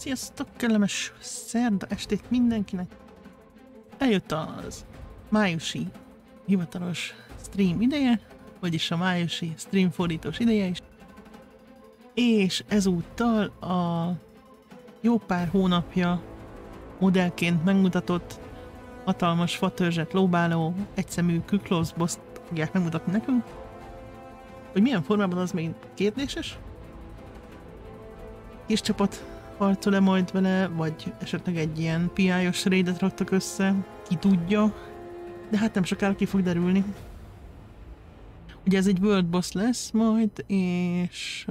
Sziasztok, kellemes szerda estét mindenkinek! Eljött az májusi hivatalos stream ideje, vagyis a májusi streamfordítós ideje is. És ezúttal a jó pár hónapja modellként megmutatott hatalmas fatörzset lóbáló egyszemű küklopszbosst fogják megmutatni nekünk. Hogy milyen formában, az még kérdéses. Kis csapat harcol-e majd vele, vagy esetleg egy ilyen PI-os raidet raktak össze, ki tudja, de hát nem sokára ki fog derülni. Ugye ez egy world boss lesz majd, és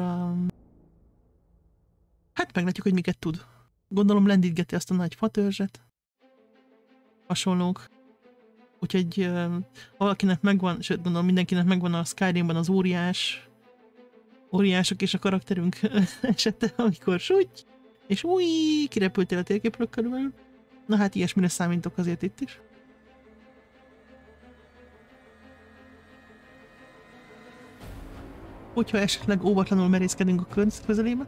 hát meglátjuk, hogy miket tud. Gondolom lendítgeti azt a nagy fatörzset, hasonlók. Úgyhogy valakinek megvan, sőt gondolom mindenkinek megvan a Skyrimban az óriások és a karakterünk esete, amikor súgy, és új, kirepültél a térképről körülbelül. Na hát ilyesmire számítok azért itt is. Hogyha esetleg óvatlanul merészkedünk a környezet közelébe,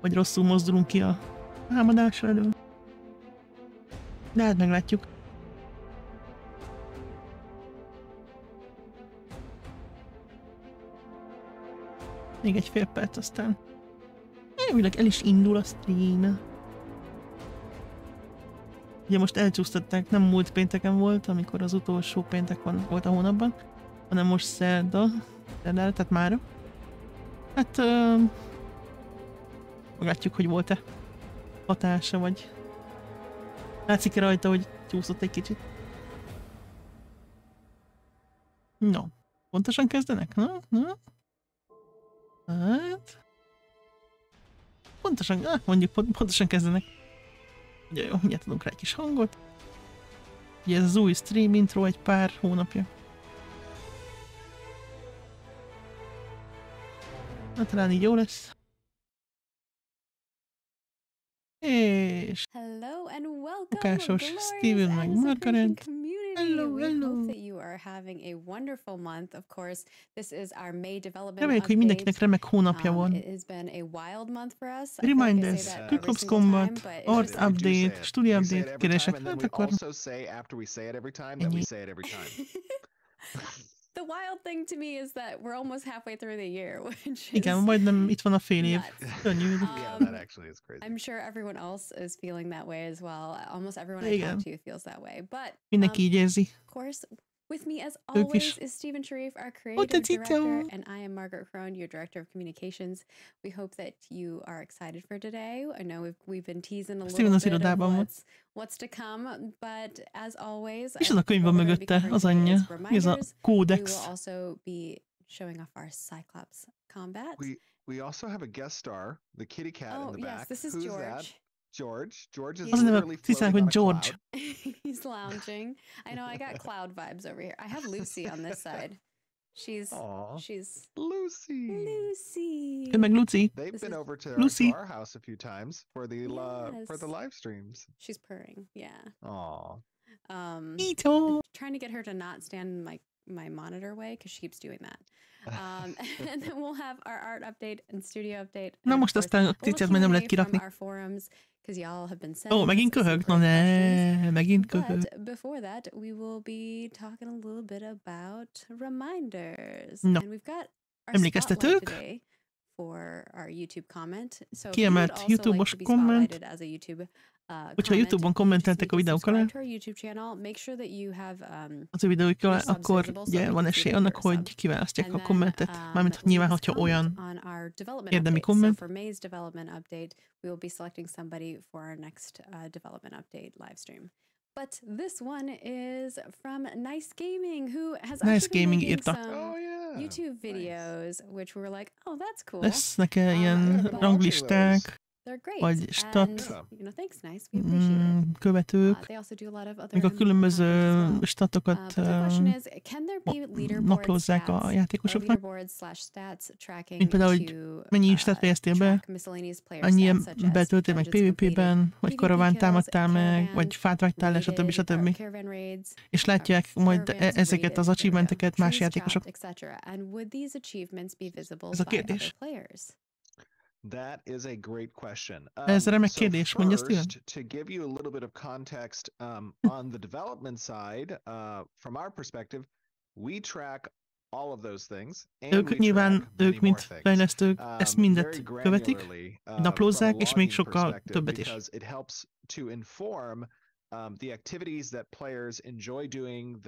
vagy rosszul mozdulunk ki a támadásra elől. De hát meglátjuk. Még egy fél perc, aztán elvileg el is indul a stream. Ugye most elcsúsztatták, nem múlt pénteken volt, amikor az utolsó péntek volt a hónapban, hanem most szerda, tehát mára. Hát meglátjuk, hogy volt-e hatása, vagy látszik-e rajta, hogy csúszott egy kicsit. No, pontosan kezdenek? Na? Hát... pontosan kezdenek. Ugye jó, mindjárt adunk rá egy kis hangot. Ugye ez az új stream intro egy pár hónapja. Hát talán így jó lesz. És... szokásos Steven meg Margaret. Hello. Reméljük, hogy mindenkinek remek hónapja van. Reminders, küklopszbossz, art update, studio update, kérdések. Hát akkor... ennyi. The wild thing to me is that we're almost halfway through the year, which is igen, majdnem itt van a fél év. Szörnyű. That actually is crazy. I'm sure everyone else is feeling that way as well. Almost everyone I talk to feels that way. But mindenki így érzi. Of course, with me as always is Stephen Sharif, our creative director, and I am Margaret Crone, your director of communications. We hope that you are excited for today. I know we've been teasing a little bit of what's to come, but as always, és az a könyv van mögötte, az anyja. Ez a kódex. We will also be showing off our Cyclops combat. We also have a guest star, the kitty cat in the back. Yes, this is Who's George. That? George is literally floating on a George. He's lounging. I know, I got cloud vibes over here. I have Lucy on this side. She's Lucy. Ő meg Lucy. They've been over to our house a few times for the live streams. She's purring, yeah. Aw. Trying to get her to not stand in my monitor way because she keeps doing that. And then we'll have our art update and studio update. Na most aztán a Ticiát már nem lehet kirakni. Ó, megint köhög? Na ne, megint köhög. But before that, we will be talking a little bit about reminders. No. And we've got our Emlékeztetők? today for our YouTube comment. So kiemelt YouTube-os komment. Hogyha YouTube-on kommenteltek a videók alá, az a videók alá, akkor ugye van esély annak, hogy kiválasztják a kommentet. Mármint nyilván, hogyha olyan érdemi komment. But this one is from Nice Gaming, who has Nice Gaming been írta. making some YouTube videos, which we were like, oh, that's cool. Lesznek ilyen ranglisták, vagy stat követők, még a különböző statokat naplózzák a játékosoknak, mint például, hogy mennyi stat fejeztél be, annyi betöltél meg PvP-ben, vagy karavánt támadtál meg, vagy fát vágtál le, stb. És látják majd ezeket az achievementeket más játékosok. Ez a kérdés. That is a great question. Ez remek kérdés, mondja Steven. To give you a little bit of context on the development side, from our perspective, we track all of those things. Ők nyilván, ők mint fejlesztők, ezt mindet követik, naplózzák, és még sokkal többet is.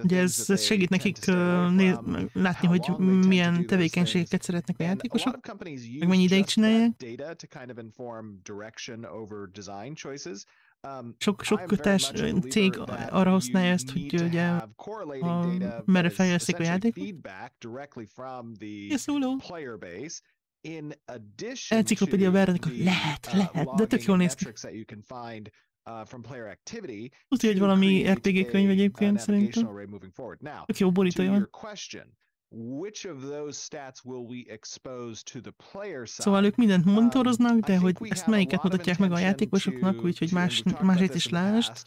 Ugye ez segít nekik látni, hogy milyen tevékenységeket szeretnek a játékosok, meg mennyi ideig csinálják. Sok kötes cég arra használja ezt, hogy ugye merre fejlesztik a játékot. Szóló. Enciklopédia vernek, lehet, de tök jól néz ki. Tudja, hogy valami RPG könyv egyébként szerintem. Tök jó borítója van. Szóval ők mindent monitoroznak, de hogy ezt melyiket mutatják meg a játékosoknak, úgyhogy másét is lásd,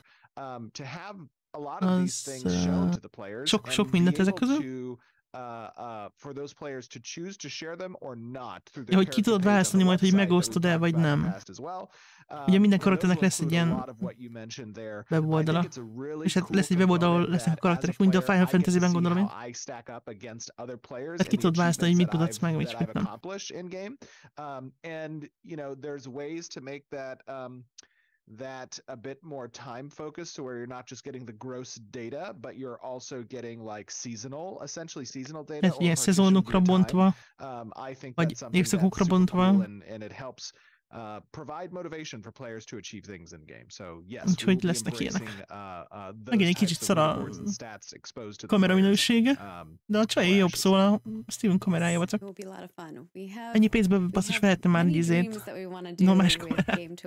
az sok mindent ezek közül. Hogy ki tudod választani majd, hogy megosztod el, vagy nem. Ugye minden karakternek lesz egy ilyen weboldala, és hát lesz egy weboldal, ahol lesznek a karakterek, mint a Final Fantasy-ben gondolom én. Tehát ki tudod választani, hogy mit mutatsz meg, vagy mit nem. That a bit more time focused, so where you're not just getting the gross data, but you're also getting like essentially seasonal data. Ilyen szezonokra bontva, vagy évszakokra bontva. And it helps provide motivation for players to achieve things in game. So yes, úgyhogy lesznek ilyenek. Megint egy kicsit szar a kamera minősége, de a csaj jobb, szóval a Steven kamerája volt. Ennyi pénzből basszus vehettem már egy normális kamerát.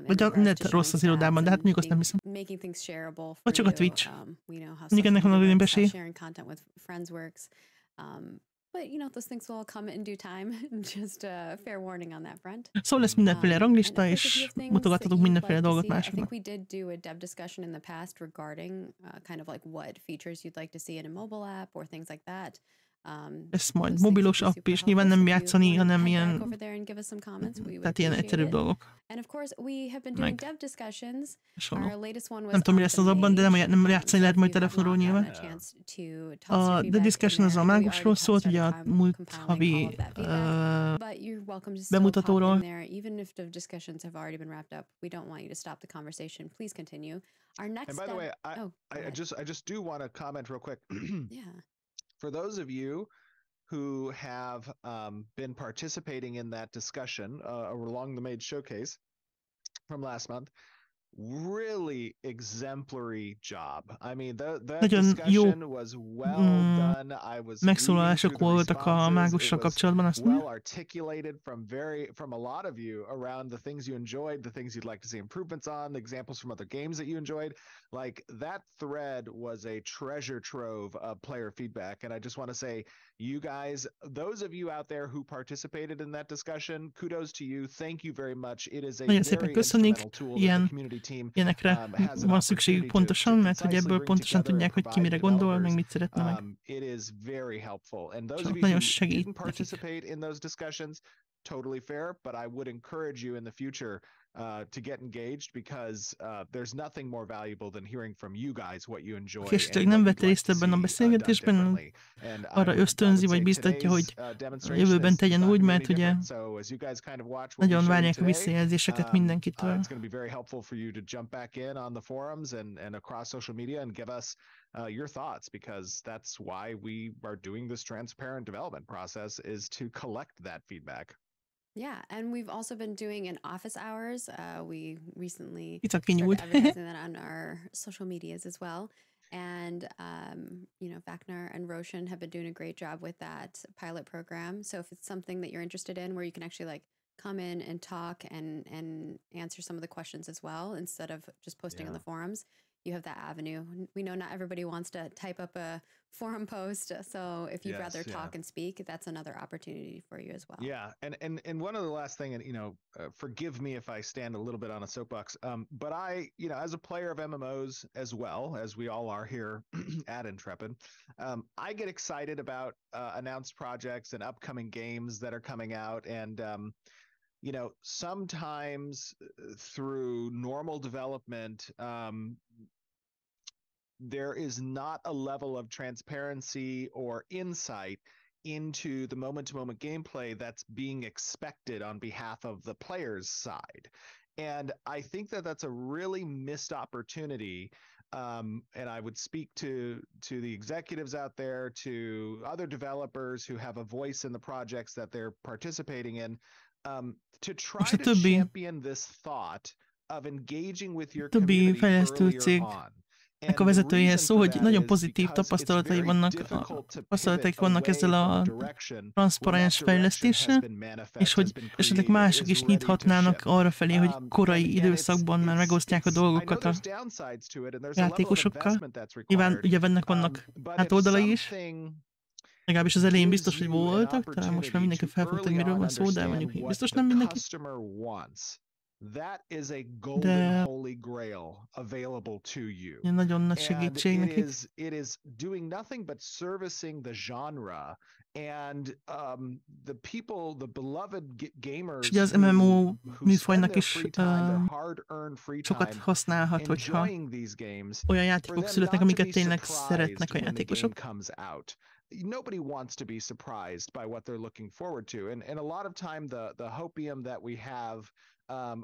Vagy a net rossz az irodában, de hát mondjuk azt nem hiszem. Vagy csak a Twitch. Mondjuk ennek van a olyan esély. But you know, those things will all come in due time. Just a fair warning on that front. Szóval lesz mindenféle ranglista, és mutogathatunk mindenféle dolgot másoknak. I think we did do a dev discussion in the past regarding kind of like what features you'd like to see in a mobile app or things like that. Ez majd mobilos app is, nyilván nem játszani, hanem ilyen, tehát ilyen egyszerűbb dolgok. Meg nem tudom, mi lesz az abban, de nem játszani lehet majd telefonról nyilván. A The Discussion az a mágusról szólt, ugye a múlt havi bemutatóról. And by the way, I just do want to comment real quick. Yeah. For those of you who have been participating in that discussion along the Made Showcase from last month, really exemplary job. I mean, that discussion was well done. I was megszólalások voltak a mágussal kapcsolatban, azt well articulated from a lot of you around the things you enjoyed, the things you'd like to see improvements on, the examples from other games that you enjoyed. Like that thread was a treasure trove of player feedback, and I just want to say, you guys, those of you out there who participated in that discussion, kudos to you. Thank you very much. It is a very instrumental tool that the community ilyenekre van szükségük pontosan, mert hogy ebből pontosan tudják, hogy ki mire gondol, meg mit szeretne meg. Csak nagyon segít nekik. Totally fair, but I would encourage you in the future to get engaged because there's nothing more valuable than hearing from you guys what you enjoy. És esetleg nem vett részt ebben a beszélgetésben, arra ösztönzi, vagy biztatja, hogy jövőben tegyen úgy, mert ugye nagyon várják a visszajelzéseket mindenkitől. It's going to be very helpful for you to jump back in on the forums and across social media and give us your thoughts, because that's why we are doing this transparent development process, is to collect that feedback. Yeah, and we've also been doing an office hours. We recently started advertising that on our social medias as well. And, Vaknar and Roshan have been doing a great job with that pilot program. So if it's something that you're interested in where you can actually come in and talk and answer some of the questions as well, instead of just posting on the forums, you have that avenue. We know not everybody wants to type up a forum post, so if you'd rather talk and speak, that's another opportunity for you as well. Yeah, and one of the last thing, and forgive me if I stand a little bit on a soapbox, but I, as a player of MMOs as well as we all are here at Intrepid, I get excited about announced projects and upcoming games that are coming out, and sometimes through normal development, there is not a level of transparency or insight into the moment-to-moment gameplay that's being expected on behalf of the player's side. And I think that that's a really missed opportunity. And I would speak to the executives out there, to other developers who have a voice in the projects that they're participating in, to try to champion this thought of engaging with your community earlier on. A vezetőjéhez szó, hogy nagyon pozitív tapasztalatai vannak ezzel a transzparens fejlesztéssel, és hogy esetleg mások is nyithatnának arra felé, hogy korai időszakban már megosztják a dolgokat a játékosokkal. Nyilván ugye vannak hátoldalai is. Legalábbis az elején biztos, hogy voltak, talán most már mindenki felfogta, hogy miről van szó, de mondjuk biztos nem mindenki. That is a golden holy grail available to you. Nagyon nagy segítség nekik. It is doing nothing but servicing the genre and the people, the beloved gamers. És ugye az MMO műfajnak is sokat használhat, hogyha olyan játékok születnek, amiket tényleg szeretnek a játékosok. Nobody wants to be surprised by what they're looking forward to, and a lot of time the hopium that we have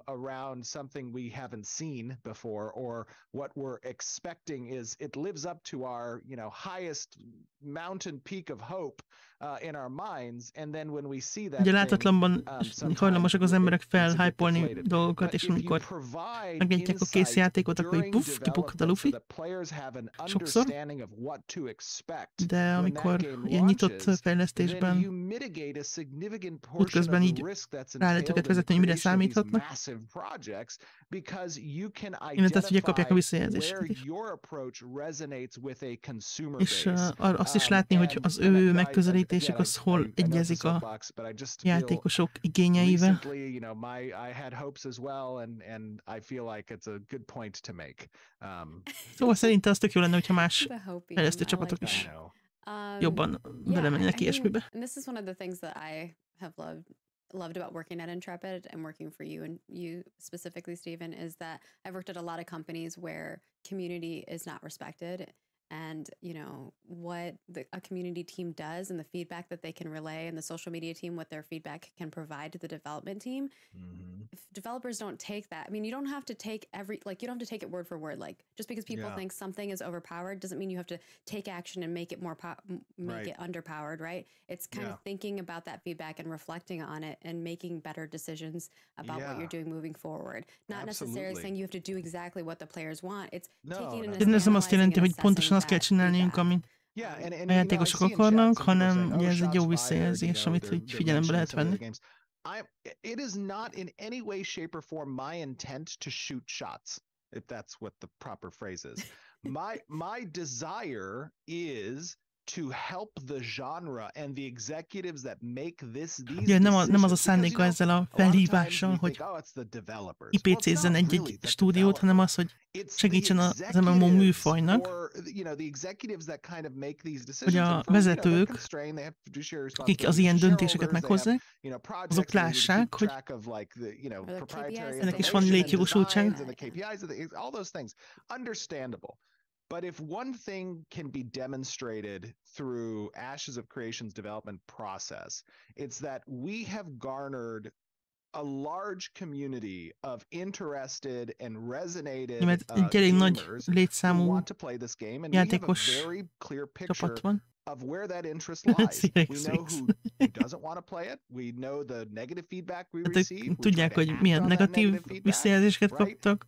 around something we haven't seen before, or what we're expecting, is it lives up to our highest mountain peak of hope in our minds, and then when we see that, ugye látatlanban hajlamosak az emberek felhypolni dolgokat, és amikor megnyitják a kész játékot, akkor így puff, kipukhat a lufi. Sokszor. De amikor ilyen nyitott fejlesztésben útközben így rá lehet őket vezetni, hogy mire számíthatnak, illetve ugye kapják a visszajelzést. És azt is látni, hogy az ő megközelítésük az hol egyezik a játékosok igényeivel. Szóval szerintem az tök jó lenne, hogyha más fejlesztő csapatok is jobban belemennek ilyesmibe. Loved about working at Intrepid and working for you, and you specifically, Stephen, is that I've worked at a lot of companies where community is not respected, and what a community team does and the feedback that they can relay, and the social media team, what their feedback can provide to the development team. If developers don't take that, I mean, you don't have to take you don't have to take it word for word. Like, just because people think something is overpowered doesn't mean you have to take action and make it it underpowered, right? It's kind of thinking about that feedback and reflecting on it and making better decisions about what you're doing moving forward. Not necessarily saying you have to do exactly what the players want. It's taking an ez nem azt jelenti, hogy pontosan azt kell csinálniunk, amit a játékosok akarnak, hanem ugye ez egy jó visszajelzés, amit így figyelembe lehet venni. It is not in any way, shape or form my intent to shoot shots, if that's what the proper phrase is. My desire is to help the genre and the executives that make these nem az a szándéka ezzel a felhívással, hogy IPC-zzen egy stúdiót, hanem az, hogy segítsen az MMO műfajnak, hogy a vezetők, akik az ilyen döntéseket meghozzák, azok lássák, hogy ennek is van létjogosultság. But if one thing can be demonstrated through Ashes of Creation's development process, it's that we have garnered a large community of interested and resonated gamers who want to play this game, and we have a very clear picture of where that interest lies. We know who doesn't want to play it. We know the negative feedback we receive. Tudják, hogy milyen negatív visszajelzéseket kaptak,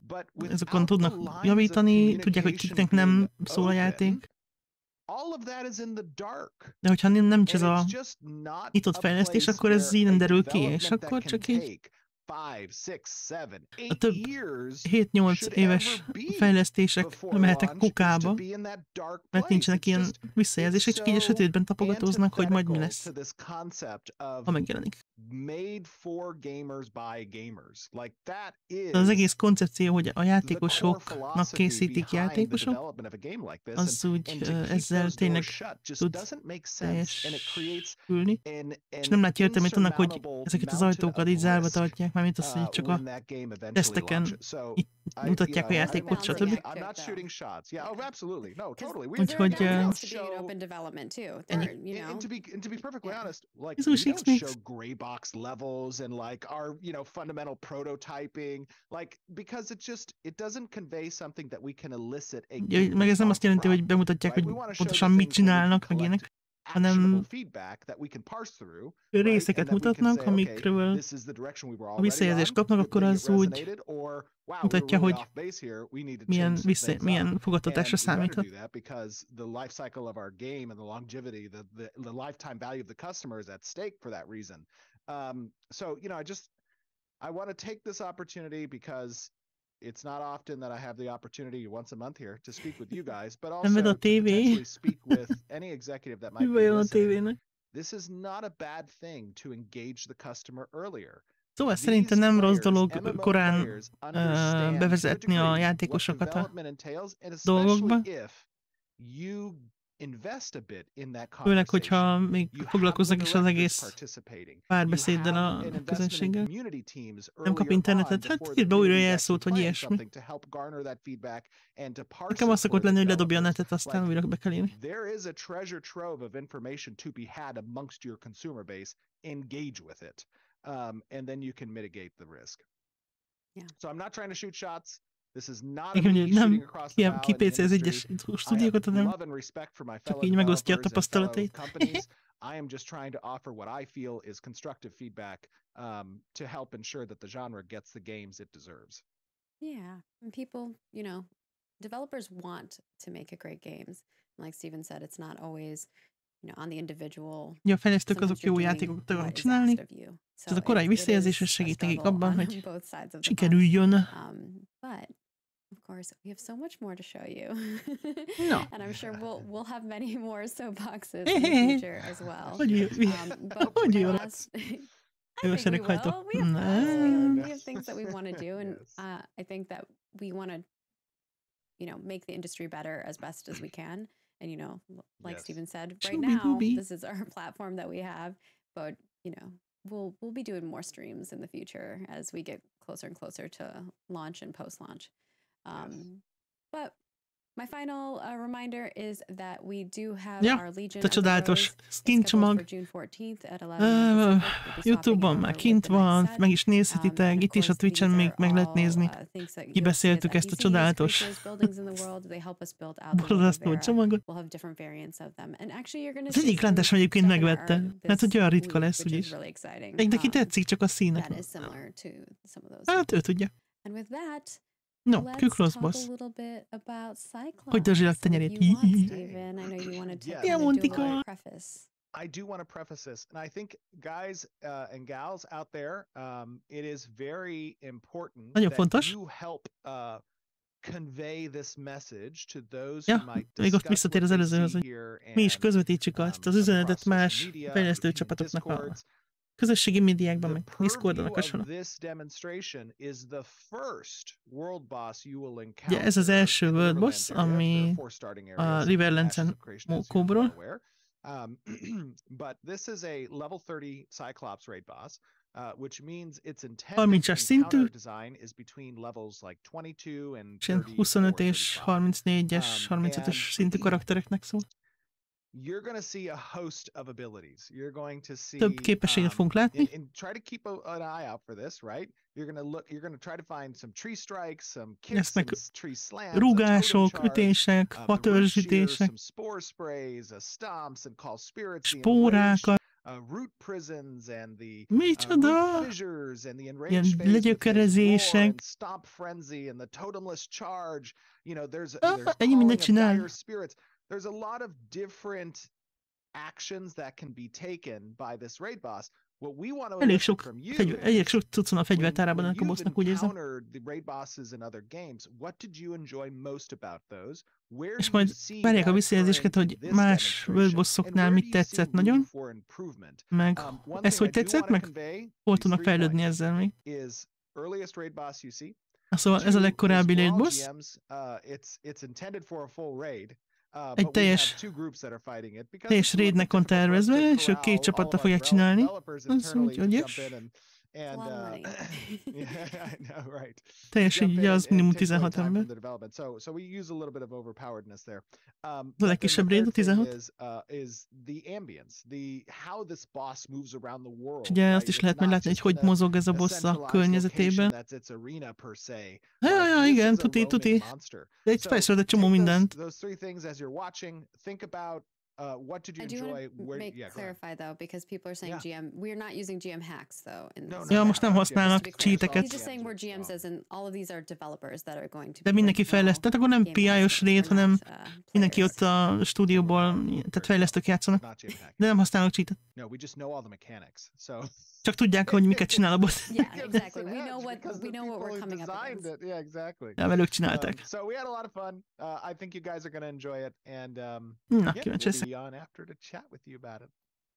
ezekon tudnak javítani, tudják, hogy kiknek nem szól a játék. De hogyha nincs ez a nyitott fejlesztés, akkor ez így nem derül ki, és akkor csak így A több 7-8 éves fejlesztések mehetnek kukába, mert nincsenek ilyen visszajelzések, csak így a sötétben tapogatóznak, hogy majd mi lesz, ha megjelenik. Az egész koncepció, hogy a játékosoknak készítik játékosok, az úgy ezzel tényleg tud teljesülni, és nem látja értelmét annak, hogy ezeket az ajtókat így zárva tartják, mármint azt, hogy csak a teszteken itt mutatják a játékot, stb. Úgyhogy ez úgy X-Mix. Levels and like our fundamental prototyping, like because it doesn't convey something that we can elicit a meg ez nem azt jelenti, hogy bemutatják, hogy pontosan mit csinálnak, meg ilyenek, hanem részeket mutatnak, amikről a visszajelzést kapnak, akkor az úgy mutatja, hogy milyen fogadtatásra számíthat. So, I want to take this opportunity because it's not often that I have the opportunity once a month here to speak with you guys, but also to potentially speak with any executive that might be listening. This is not a bad thing to engage the customer earlier. Szóval szerintem nem rossz dolog korán bevezetni a játékosokat a dolgokba. Főleg, hogyha még foglalkoznak is az egész párbeszéddel a közönséggel. Nem kap internetet, hát írd be újra jelszót, vagy ilyesmi. Nekem az szokott lenni, hogy ledobja a netet, aztán újra be kell írni. And then you can mitigate the risk. So I'm not trying to shoot shots. This is not nem kipécéz egyes stúdiókat, hanem csak így megosztja a tapasztalatait. I am just trying to offer what I feel is constructive feedback to help ensure that the genre gets the games it deserves. Yeah, and people, developers want to make a great games. Like Steven said, it's not always on the individual. Ja, a fejlesztők azok jó játékokat akarnak csinálni. Ez a korai visszajelzés segít nekik abban, hogy sikerüljön. But of course, we have so much more to show you. No. And I'm sure we'll have many more soapboxes in the future as well. Hogy jó lesz? We have things that we want to do, and I think that we want to, make the industry better as best as we can. And, like Steven said, right now, this is our platform that we have, but, we'll be doing more streams in the future as we get closer and closer to launch and post-launch. But my final reminder is that we do have our Legion a csodálatos skin csomag. YouTube-on már kint van, meg is nézhetitek, itt is a Twitch-en még meg lehet nézni. Kibeszéltük ezt a csodálatos borzasztó csomagot. Az egyik látásom egyébként megvette, mert hogy olyan ritka lesz, úgyis. Neki tetszik csak a színek. Hát ő tudja. No, KÜKLOPSZBOSS. Hogy dörzsélek tenyerét. Ilyen Montika. I do want to preface this, and I think guys and gals out there, it is very important that you help convey this message to those who might discuss what they see here, mi is közvetítsük azt az üzenetet más fejlesztő csapatoknak a közösségi médiákban, meg Discordon a hasonló. Ugye ez az első World Boss, ami a Riverlands-en Mókóbról. But this is a level 30 Cyclops raid boss, which means its intended design is between levels like 22 and 25 és 34-es, 35-ös szintű karaktereknek szól. You're going to see a host of abilities. You're going to see több képességet fogunk látni. And try to keep an eye out for this, right? You're going to try to find some tree strikes, some kicks, some tree slams, rúgások, ütések, fatörzsítések, some spore sprays, stomps and call spirits, spórákat, root prisons and the micsoda, fissures and the ilyen legyökerezések, stomp frenzy and the totemless charge. There's ennyi mindent csinál. Spirits. There's a lot of different actions that can be taken by this raid boss, Elég sok cucc van a fegyvertárában ennek a bossnak, úgy érzem. És majd várják a visszajelzéseket, hogy más world bossoknál mit tetszett nagyon, meg ez hogy tetszett, meg hol tudnak fejlődni ezzel még. Szóval ez a legkorábbi raid boss. Egy teljes raidnek van tervezve, és ők 2 csapattal fogják csinálni. Az úgy, ügyes. Teljesen ugye az minimum 16 ember. A legkisebb raid a 16. És ugye azt is lehet majd látni, hogy mozog ez a boss a környezetében. Ja, igen, tuti. De itt felszöld egy csomó mindent. What did you enjoy? Clarify though, because people are saying GM. We're not using GM hacks though. Ja, most nem használnak cheateket. He's just saying we're GMs, as in all of these are developers that are going to. De mindenki fejleszt, tehát akkor nem PI-os raid, hanem mindenki ott a stúdióból, tehát fejlesztők játszanak. De nem használnak cheatet. Csak tudják, hogy miket csinál a boss. Yeah, exactly. We know what we're coming up against. Yeah, exactly. Ja, velük csinálták. So we had a lot of fun. I think you guys are going to enjoy it, and na, kíváncsi leszek. we'll be on after to chat with you about it.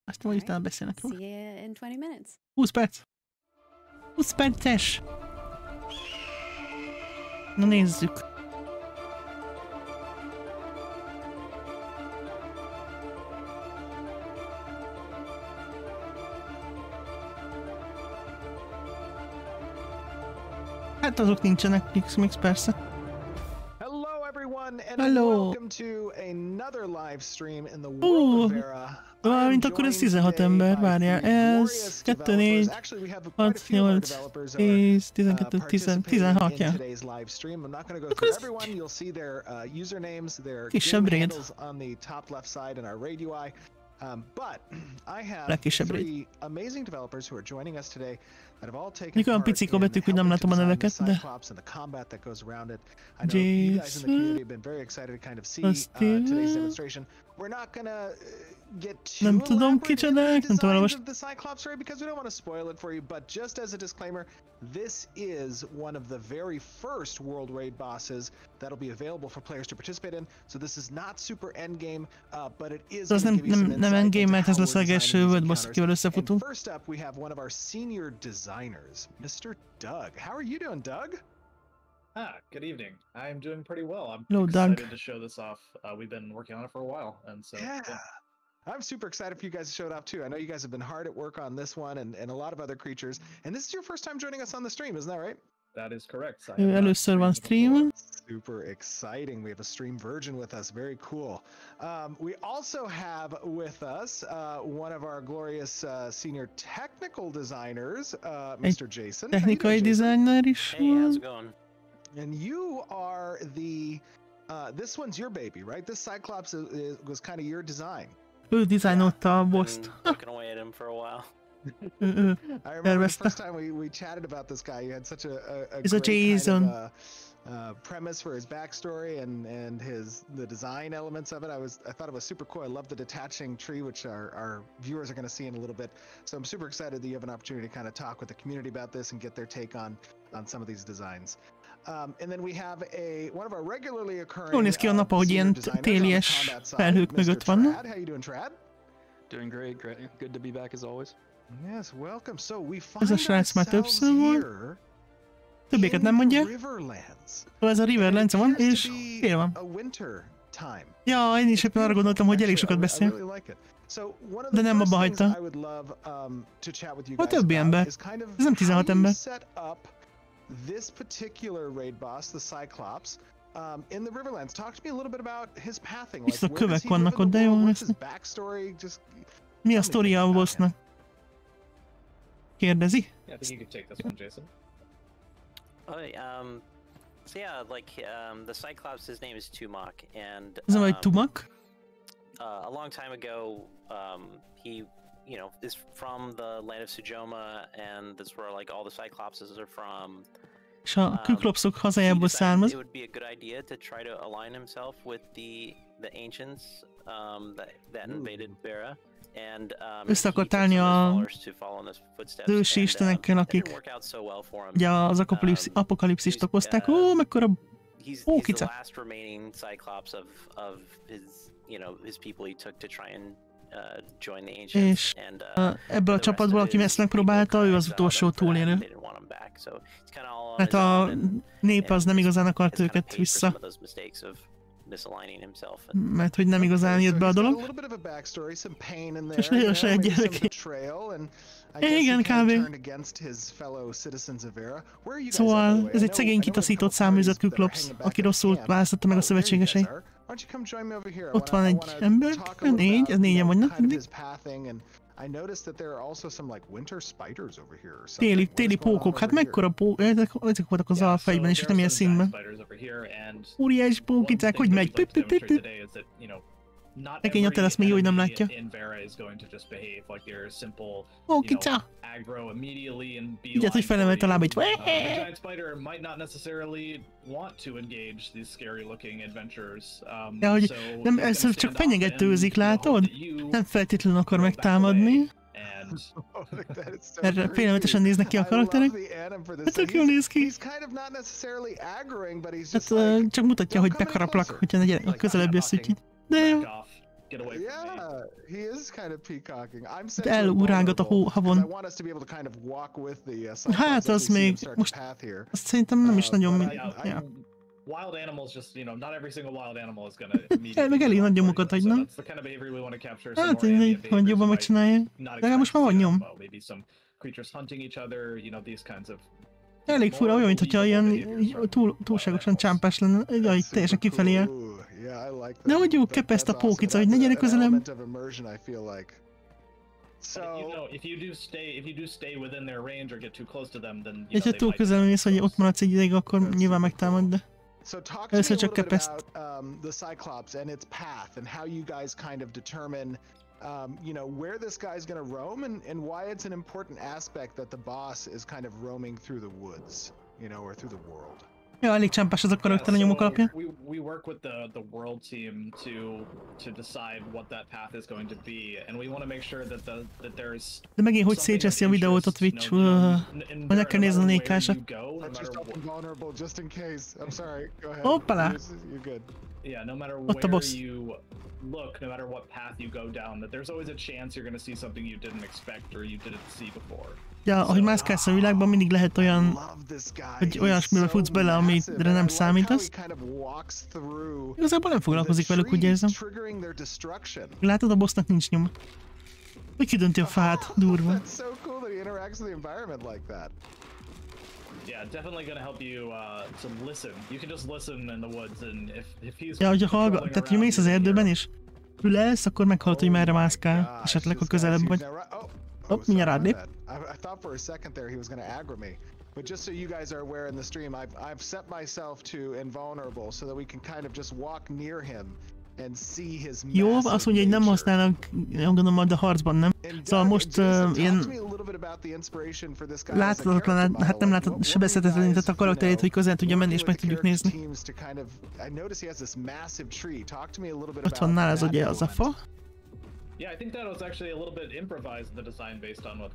Azt majd utána beszélnek róla. See you in 20 minutes. 20 perc. 20 perces. Na nézzük. Hát azok nincsenek, mix persze. Hello everyone, and welcome to another live stream in the world of Vera. Valamint akkor ez 16 ember, várjál, ez 2, 4, 6, 8, 10, 12, 16, ja. Akkor ez kisebb raid. Legkisebb raid. Még olyan picik a betűk, hogy nem látom a neveket, de... Nem tudom kicsodák, nem tudom most. This is one of the very first World Raid bosses that'll be available for players to participate in. So this is not super endgame, but it is. Ez nem endgame, mert ez lesz a első world boss, akivel összefutunk. First up, we have one of our senior designers, Mr. Doug. How are you doing, Doug? Good evening. I'm doing pretty well. I'm excited to show this off. We've been working on it for a while, and so yeah. I'm super excited for you guys to show it off too. I know you guys have been hard at work on this one and a lot of other creatures. And this is your first time joining us on the stream, isn't that right? That is correct. Először van stream. Super exciting. We have a stream virgin with us. Very cool. We also have with us one of our glorious senior technical designers, Mr. Jason. Technikai designer is. Hey, how's it going? And you are the this one's your baby, right? This Cyclops was kind of your design. Ő dizájnolta a boss-t. Looking away at him for a while. I remember the first time we chatted about this guy. You had such a great Jason. Kind of, premise for his backstory and the design elements of it. I thought it was super cool. I love the detaching tree, which our viewers are going to see in a little bit. So I'm super excited that you have an opportunity to kind of talk with the community about this and get their take on some of these designs. And then we have one of our regularly occurring. Jól néz ki a nap, ahogy ilyen télies felhők mögött vannak. How you doing, Trad? Doing great. Good to be back as always. Yes, welcome. So we find Ez a srác már többször volt. Többéket nem mondja. Ez a Riverlands van, és fél van. Ja, én is éppen arra gondoltam, hogy elég sokat beszél. De nem abba hagyta. A többi ember. Ez nem 16 ember. This particular raid boss, the Cyclops, in the Riverlands. Talk to me a little bit about his pathing. Like, where does he live in the world? What's his backstory? Mi a sztoria a bossnak? Kérdezi? Yeah, I think you could take this one, Jason. So yeah, like the Cyclops, his name is Tumak, and ez vagy Tumak? A long time ago, he is from the land of Sujoma, and that's where like all the Cyclopses are from. És a küklopszok hazájából származ. It would be a good idea to try to align himself with the ancients that invaded Vera. össze akart állni az ősi istenekkel, akik ugye az apokalipszist okozták. Ó, mekkora pókica! És ebből a csapatból, aki ezt megpróbálta, ő az utolsó túlélő. Hát a nép az nem igazán akart őket vissza. Mert hogy nem igazán jött be a dolog. És nagyon saját gyereke. Igen, kb. Szóval ez egy szegény kitaszított száműzött küklopsz, aki rosszul választotta meg a szövetségesei. Ott van egy ember, ez négyen vannak mindig. Téli pókok, hát mekkora pók, ezek voltak az Alfa egyben, és nem ilyen színben. Óriás pókicák, hogy megy? Nekény a terasz még jó, hogy nem látja. Pókica! Vigyázz, hogy felemelt a lábait. Ja, hogy nem, ez csak fenyegetőzik, látod? Nem feltétlenül akar megtámadni. Mert félelmetesen néznek ki a karakterek. Hát tök jól néz ki. Hát csak mutatja, hogy bekaraplak, hogyha a közelebb jössz, úgyhogy. De jó. Elurángat a havon. Hát az még most azt szerintem nem is nagyon. Ja. Wild animals just, you know, not every single wild animal is gonna immediately. Meg elég nagy nyomokat hagyna. Hát így, hogy jobban megcsinálja. De most már van nyom. Elég fura, olyan, mintha ilyen túlságosan csámpás lenne. Jaj, teljesen kifelé el. De hogy jó, kepeszt a pókica, hogy ne gyere közelem. És ha túl közel mész, hogy ott maradsz egy ideig, akkor nyilván megtámad, de... Először csak kepeszt. The Cyclops and its path and how you guys kind of determine you know, where this guy's going to roam and why it's an important aspect that the boss is kind of roaming through the woods, you know, or through the world. Ja, elég csámpás az a karakter a nyomok alapján. We work with the world team to decide what that path is going to be, and we want to make sure that there's. De megint hogy szétcseszi a videót a Twitch, hogy meg kell nézni a nékásat. Hoppala! Yeah, no matter where you look, no matter what path you go down, that there's always a chance you're going to see something you didn't expect or you didn't see before. Ja, ahogy mászkálsz a világban, mindig lehet olyan, hogy olyasmibe futsz bele, amire nem számítasz. Igazából nem foglalkozik velük, úgy érzem. Látod, a bossnak nincs nyoma. Hogy kidönti a fát, durva. Ja, hogyha hallgat, tehát hogy mész az erdőben és ülelsz, akkor meghallod, hogy merre mászkál, esetleg ha közelebb vagy. Hopp, mindjárt rád lép. I thought for a second there he was going to aggro me. But just so you guys are aware in the stream, I've set myself to invulnerable so that we can kind of just walk near him and see his massive. Jó, azt mondja, hogy nem használnak, gondolom majd a harcban, nem? Szóval most ilyen láthatatlan, hát nem láthat, sebezhetetlenített a karakterét, hogy közel tudja menni és meg tudjuk nézni. Ott van nála az ugye az a fa.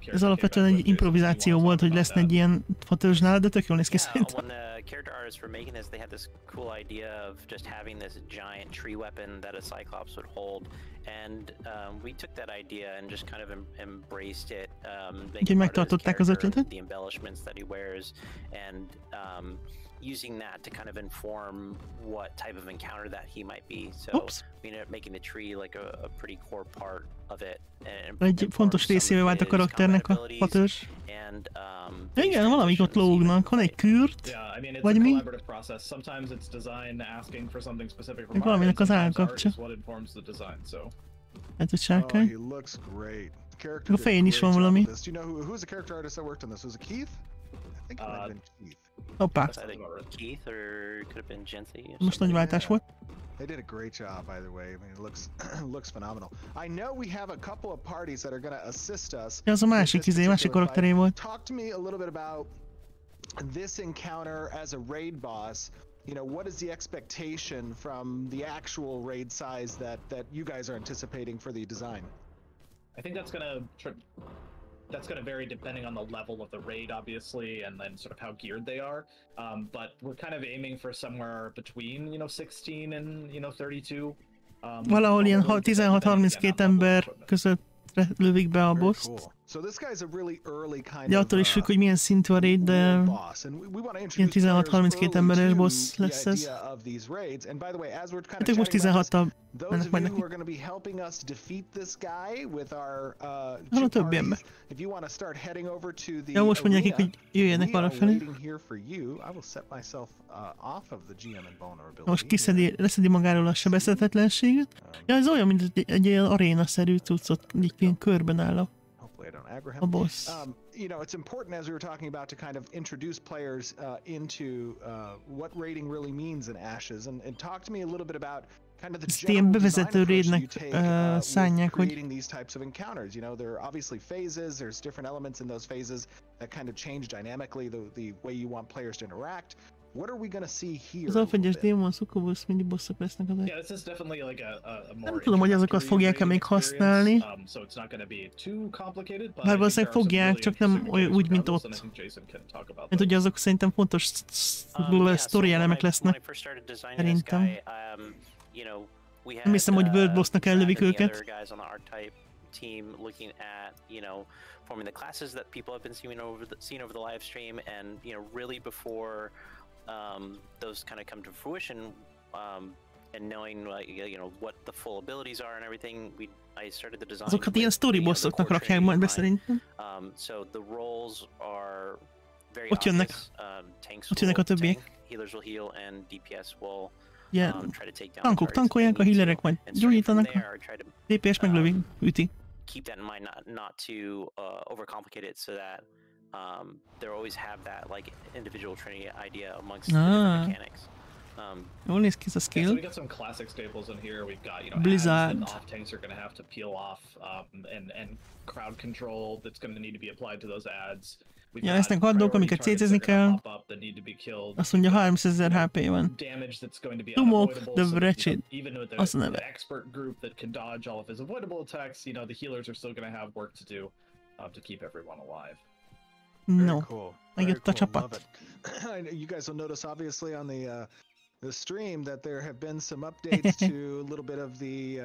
Ez alapvetően egy improvizáció volt, hogy lesz egy ilyen fatörzs nála, de tök jól néz ki szerintem. Character artists were making this, they had this cool idea of just having this giant tree weapon that a Cyclops would hold, and we took that idea and just kind of embraced it. Úgyhogy megtartották az ötletet. The embellishments that he wears, and using that to kind of inform what type of encounter that he might be. So we ended up making the tree like a pretty core part of it. Egy fontos részévé vált a karakternek a fatörzs. Igen, valamik ott lógnak. Van egy kürt, vagy mi? Meg valaminek az állkapcsa. Hát, hogy sárkány. A fején is van valami. Hoppá. Most nagy váltás volt. They did a great job, by the way. I mean, it looks phenomenal. I know we have a couple of parties that are going to assist us. Ez a másik karakteré volt. Talk to me a little bit about this encounter as a raid boss. You know, what is the expectation from the actual raid size that you guys are anticipating for the design? I think that's gonna vary depending on the level of the raid, obviously, and then sort of how geared they are. But we're kind of aiming for somewhere between, you know, 16 and, you know, 32. Valahol ilyen 16-32 ember között lövik be a bosst. De attól is függ, hogy milyen szintű a raid, de ilyen 16-32 emberes boss lesz ez. Hát ők most 16-tal mennek majd neki. Van a többi ember. Ja, most mondják nekik, hogy jöjjenek valafelé. Most leszedi magáról a sebezhetetlenséget. Ja, ez olyan, mint egy ilyen arénaszerű cuccot, így ilyen körben áll a boss. You know, it's important, as we were talking about, to kind of introduce players into what raiding really means in Ashes, and talk to me a little bit about kind of the general design approach you take with creating these types of encounters. You know, there are obviously phases, there's different elements in those phases that kind of change dynamically the way you want players to interact. What are we going to see here? Az alfagyes démon, szukubusz, mindig bosszok lesznek az. Yeah, this is definitely like a more. Nem tudom, hogy azokat fogják-e még használni. Bár valószínűleg fogják, csak nem úgy, mint ott. Mert ugye azok szerintem fontos sztori elemek lesznek. Szerintem. Nem hiszem, hogy World Boss-nak ellövik őket. Forming the classes that people have been seen over the live stream, and really before those kind of come to fruition, and knowing what the full abilities are and everything, I started the design. Azokat ilyen story bossoknak rakják majd be szerintem. So the roles are very obvious. Ott jönnek a többiek. Healers will heal and DPS will try to take down. Tankok tankolják, a healerek majd gyógyítanak, DPS meglövi, üti. Keep that in mind, not to overcomplicate it, so that they always have that like individual trinity idea amongst the different mechanics. Jól néz ki ez a skill. So we got some classic staples in here. We've got Blizzard. Off tanks are going to have to peel off, and crowd control that's going to need to be applied to those ads. Ja, lesznek haddok, amiket CC-zni kell. Azt mondja, 30 000 HP van. Tumok, the wretched. Az a neve. No, megjött a csapat. You guys will notice obviously on the stream that there have been some updates to a little bit of the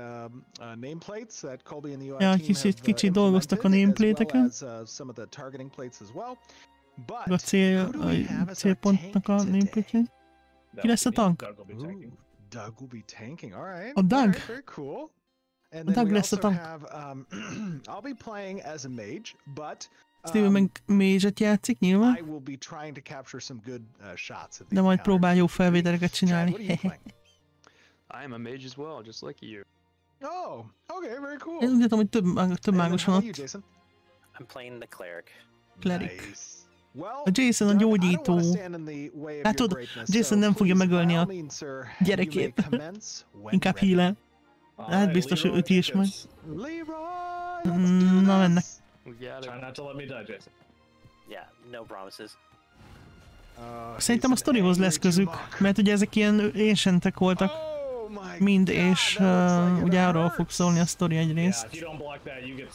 nameplates that Colby and the UI team have kicsit dolgoztak a nameplate-eken. as well as some of the targeting plates as well. A célpontnak a nameplate-jén. Ki lesz a tank? Doug will be tanking. All right. A Doug? Very cool. And a then Doug we lesz a also tank. have I'll be playing as a mage, but Steven meg mage-et játszik nyilván. I will be trying to capture some good shots at De majd próbál jó felvételeket csinálni. I am a mage as well, just like you. Oh, okay, very cool. Én úgy látom, hogy több mágus van ott. I'm playing the cleric. Nice. A Jason a gyógyító. Látod, Jason nem fogja megölni a gyerekét. Inkább heal-el. Hát biztos, hogy őt is majd. Na, mennek. Try not to let me die, Jason. Yeah, no promises. Szerintem a sztorihoz lesz közük, mert ugye ezek ilyen ancientek voltak mind, és ugye arról fog szólni a sztori egyrészt.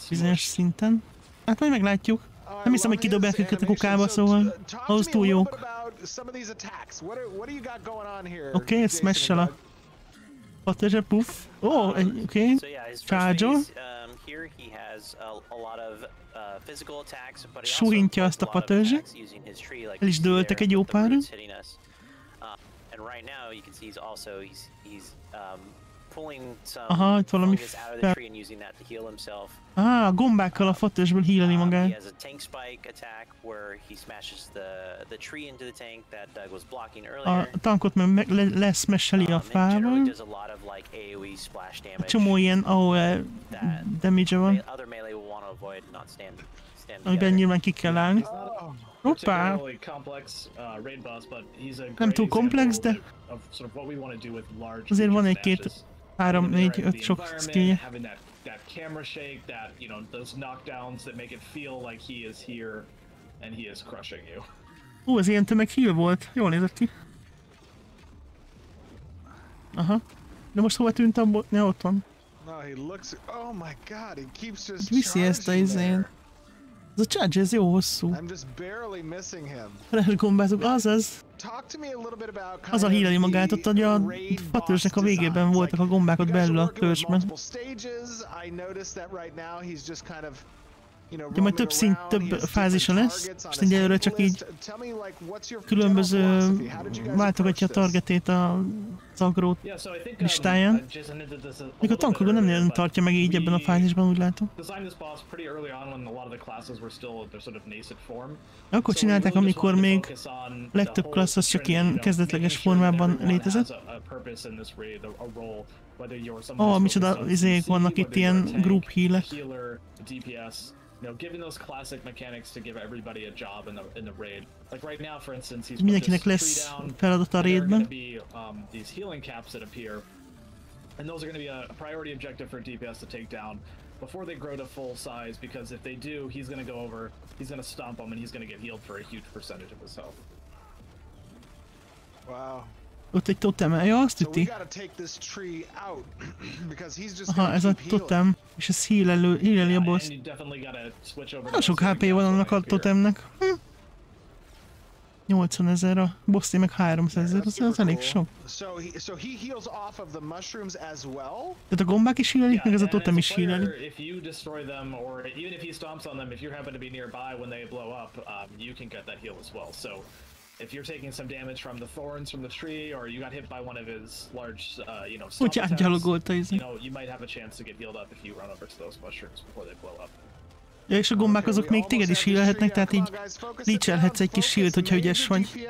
Bizonyos szinten. Hát majd meglátjuk. Nem hiszem, hogy kidobják őket a kukába, szóval ahhoz túl jók. Oké, smash-el a patazsa, puff. Ó, oké, charge-ol. Suhintja azt a patazsa. El is dőltek egy jó páran. Aha, itt valami fel... a gombákkal a fatősből heal-eli magát. A tankot meg leszmesseli a fával. A csomó ilyen AOE damage-e van. Amiben nyilván ki kell állni. Hoppá! Nem túl komplex, de azért van egy-két 3-4-5 sok skillje. Ez ilyen tömeg heal volt. Jól nézett ki. Aha. De most hova tűnt abból? Ja, ott van. Viszi ezt a izén. Ez a charge, ez jó hosszú. Flash gombázok, azaz. Az a híreli magát, ott hogy a fatőrsnek a végében voltak a gombák ott belül a törzsben. Ugye majd több fázisa lesz, és egyelőre csak így különböző váltogatja a targetét az agró listáján. Még a tankokon nem nagyon tartja meg így ebben a fázisban, úgy látom. Akkor csinálták, amikor még legtöbb klassz az csak ilyen kezdetleges formában létezett. Micsoda izék vannak itt, ilyen group healek. Mindenkinek lesz feladat a raidben. And those are going to be a priority objective for DPS to take down before they grow to full size, because if they do, he's going to go over, he's going to stomp them, and he's going to get healed for a huge percentage of his health. Wow. Ott egy totem, ja, azt üti. Aha, ez a totem, és ez healeli a boss. Nagyon sok HP van annak a totemnek. 80 000, a bossé meg 300 000, az elég sok. Tehát a gombák is healelik, meg ez a totem is healeli. If you're taking some damage from the thorns from the tree, or you got hit by one of his large, stomp attacks, you might have a chance to get healed up if you run over to those mushrooms before they blow up. Ja, és a gombák azok még téged is healelhetnek, tehát így leechelhetsz egy kis shield, hogyha ügyes vagy.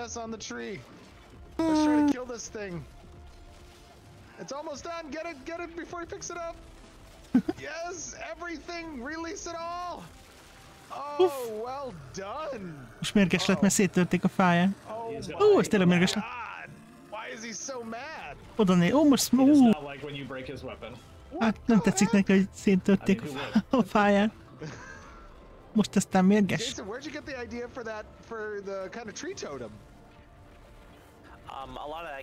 Most mérges lett, mert széttörték a fáján. Ez tényleg mérges lett. Oda né, most, hát nem tetszik neki, hogy széttörték a fáján. Most aztán mérges.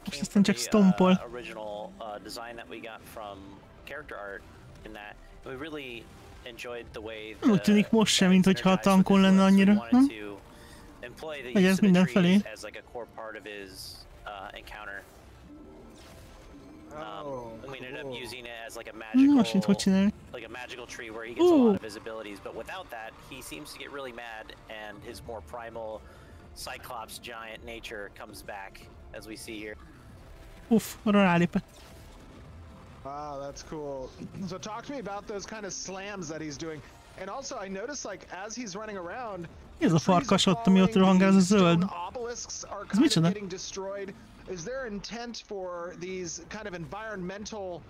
Most aztán csak stompol. Úgy tűnik most sem, mint hogyha a tankon lenne annyira. Vagy ez mindenfelé. We ended up using it as like a magical tree where he gets a lot of his abilities, but without that, he seems to get really mad, and his more primal cyclops giant nature comes back, as we see here. Arra rálépett. Wow, that's cool. So talk to me about those kind of slams that he's doing. And also I noticed, like, as he's running around, ez a farkas ott, ami ott rohangál, ez a zöld. Ez micsoda? Is there intent for these kind of environmental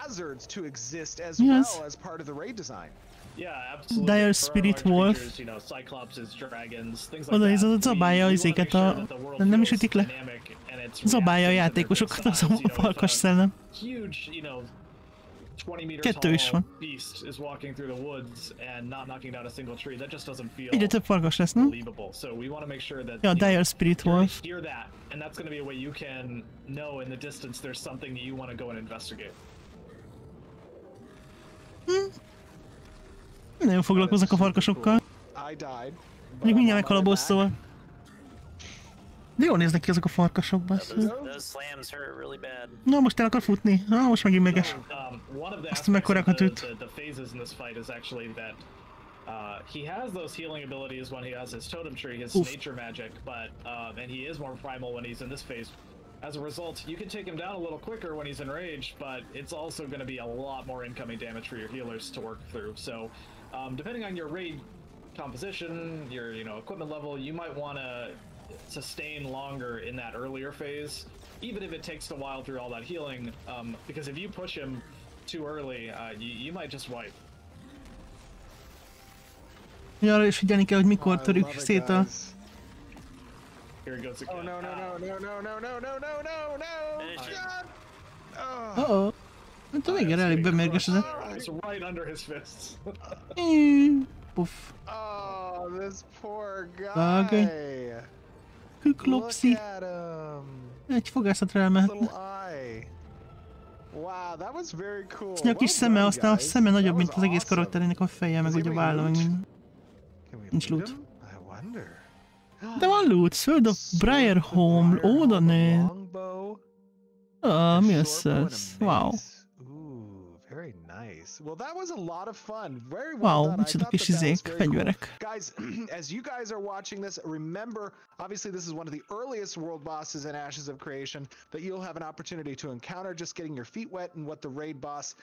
hazards to exist as well as part of the raid design? Yeah, absolutely. Dire Spirit Wolf. Oda ez zabálja az izéket a... Nem is ütik le. Zabálja a játékosokat az a farkas szellem. Kettő is van. Egyre több farkas lesz, nem? Ja, Dire Spirit Wolf. Nagyon foglalkoznak a farkasokkal. Mondjuk mindjárt meghal a boss, szóval. De jól néznek ki azok a farkasok, basszus. Na, most el akar futni. Most megint mérges. Azt mekkorákat üt. He has those healing abilities when he has his totem tree, his nature magic, but and he is more primal when he's in this phase. As a result, you can take him down a little quicker when he's enraged, but it's also going to be a lot more incoming damage for your healers to work through. So, depending on your raid composition, your equipment level, you might want to sustain longer in that earlier phase, even if it takes a while through all that healing. Because if you push him too early, you might just wipe. Ja, arra is figyelni kell, hogy mikor törjük szét a... Oh no no no no no no no no no no no! Oh, hát a végére elég bemérgesedett. Puff. Oh, this poor guy. Vágony. Küklopszi. Egy fogászatra elmehetne. Wow, that was very cool. A kis szeme, aztán a szeme nagyobb, mint az egész karakterének a feje, meg ugye a válla, meg minden. Nincs loot. De van loot, Sword of Briarholm, oda néz. Mi ez? Wow. Very nice. Well, that was a lot of fun. Very well wow, done. micsoda kis izék, fegyverek. Guys, as you guys are watching this, remember, obviously this is one of the earliest world bosses in Ashes of Creation that you'll have an opportunity to encounter, just getting your feet wet and what the raid boss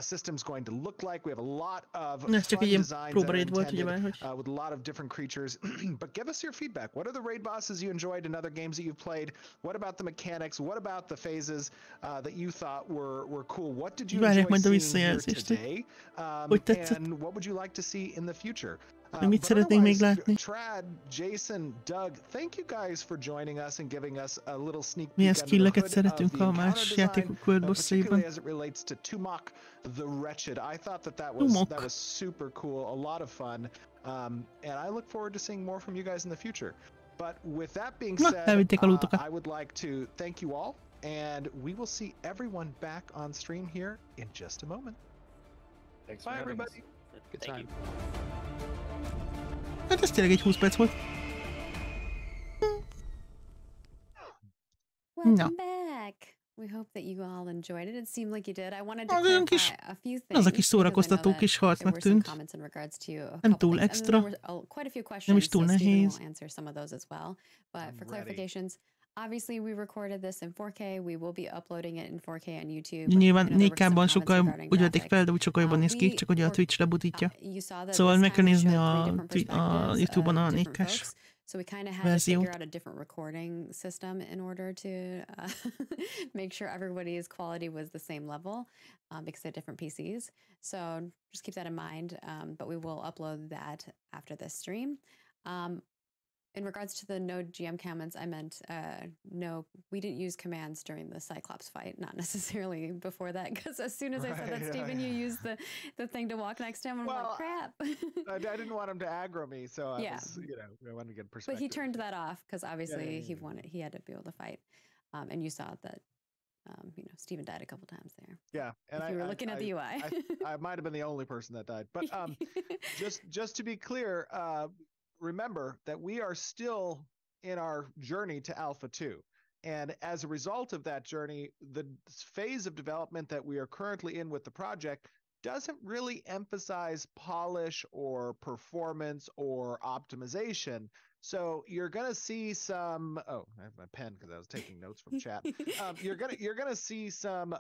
system is going to look like. We have a lot of fun designs that are intended, with a lot of different creatures. But give us your feedback. What are the raid bosses you enjoyed in other games that you've played? What about the mechanics? What about the phases that you thought were cool? What did you enjoy seeing here today? And what would you like to see in the future? Mit szeretnénk még látni? Trad, Jason, Doug, thank you guys for joining us and giving us a little sneak peek milyen skilleket szeretünk a más játékok worldbossaiban. As it relates to Tumok the Wretched. I thought that was super cool, a lot of fun, and I look forward to seeing more from you guys in the future. But with that being said, I would like to thank you all, and we will see everyone back on stream here in just a moment. Thanks. Bye, everybody. Good time. Hát ez tényleg egy 20 perc volt. Welcome back. We hope that you all enjoyed it. It seemed like you did. I wanted to clarify a few things. Az a kis szórakoztató kis harcnak tűnt. Nem túl extra, nem is túl nehéz. But for clarifications, obviously we recorded this in 4K. We will be uploading it in 4K on YouTube. Nyilván 4K-ban sokkal úgy vették fel, de úgy sokkal jobban néz ki, csak ugye a Twitch lebutítja. Szóval meg kell nézni a YouTube-on a 4K-s So we kind of had to figure out a different recording system in order to make sure everybody's quality was the same level because they're different PCs. So just keep that in mind, but we will upload that after this stream. In regards to the no GM comments, I meant no, we didn't use commands during the Cyclops fight, not necessarily before that, because as soon as I said that, Stephen, you used the thing to walk next to him, I'm like, crap. I didn't want him to aggro me, so I was, I wanted to get perspective. But he turned that off, because obviously he had to be able to fight. And you saw that, Stephen died a couple times there. Yeah. And if you were looking at the UI. I might have been the only person that died. But just to be clear, remember that we are still in our journey to Alpha 2. And as a result of that journey, the phase of development that we are currently in with the project doesn't really emphasize polish or performance or optimization. So you're going to see some, I have my pen because I was taking notes from chat. You're going to see some,